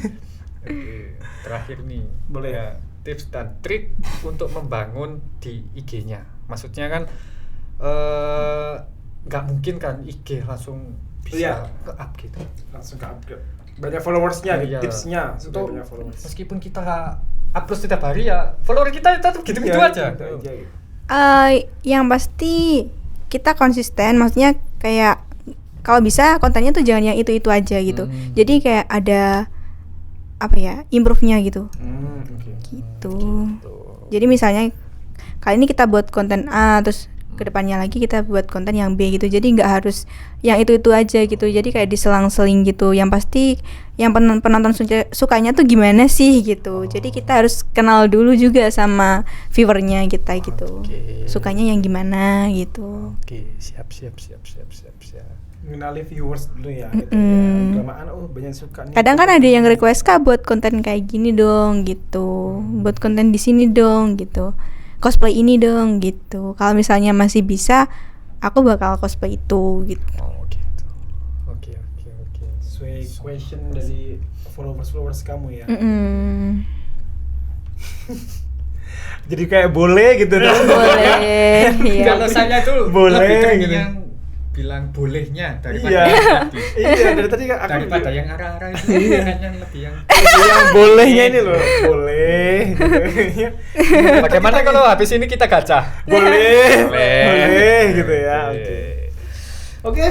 Oke, terakhir nih. Boleh. Ya, tips dan trik untuk membangun di IG-nya. Maksudnya kan nggak mungkin kan IG langsung bisa Iya. ke-up gitu. Langsung ke upgrade. Banyak followersnya, Iya. tipsnya supaya Untuk banyak followers. meskipun kita upload setiap hari ya, follower kita tetap gitu-gitu Iya, aja. gitu aja, gitu. Yang pasti kita konsisten, maksudnya kayak kalau bisa kontennya tuh jangan yang itu-itu aja gitu. Jadi kayak ada apa ya, improve-nya gitu. Oke. Gitu. Jadi misalnya kali ini kita buat konten A, terus kedepannya lagi kita buat konten yang B gitu. Jadi nggak harus yang itu-itu aja gitu. Jadi kayak diselang-seling gitu. Yang pasti yang penonton sukanya tuh gimana sih gitu. Jadi kita harus kenal dulu juga sama viewernya kita gitu. Oke. Sukanya yang gimana gitu. Oke, siap. Mengenali viewers dulu ya gitu ya. Kelamaan banyak suka nih. Kadang kan ada yang request Kak buat konten kayak gini dong gitu. Buat konten di sini dong gitu. Cosplay ini dong gitu. Kalau misalnya masih bisa, aku bakal cosplay itu gitu. Oh, gitu. Oke. Sesuai question dari followers kamu ya. Jadi kayak boleh gitu dong. Boleh. Iya. Kalau saya tuh Boleh, lebih keren gitu. yang bilang bolehnya daripada Iya. yang tadi. Iya, dari tadi kan aku Daripada juga- yang arah-arah itu kayaknya lebih yang yang bolehnya ini loh. Boleh. gitu. bagaimana kalau habis ini kita gacah? Boleh. Boleh. Boleh gitu ya. Oke. Oke. Oke,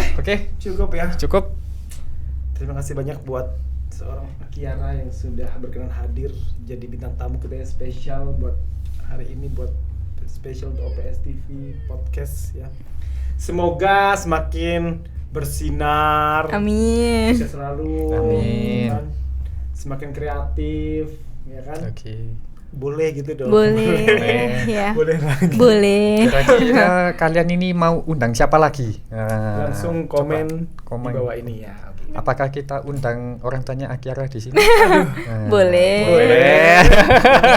Cukup ya. cukup. Terima kasih banyak buat seorang Kiara yang sudah berkenan hadir jadi bintang tamu kita yang spesial buat hari ini, buat spesial untuk OPS TV podcast ya. Semoga semakin bersinar. Amin. Sukses selalu. Amin. Kan? Semakin kreatif, ya kan? Oke. Boleh gitu dong. Boleh. Ya. Boleh lagi. Boleh. Kira-kira kalian ini mau undang siapa lagi? Nah, Langsung coba komen di bawah ini ya. Oke. Apakah kita undang orang tanya Akiara di sini? Nah, Boleh. Boleh.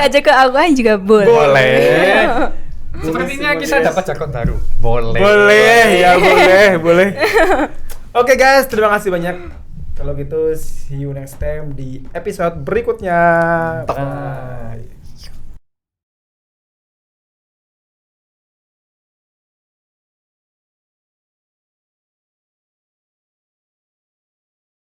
Diajak ke aku juga boleh. Boleh. Sepertinya Semua kita guys. dapat jakon baru. Boleh. Boleh, ya boleh. Oke guys, terima kasih banyak. Kalau gitu, see you next time di episode berikutnya. Bye.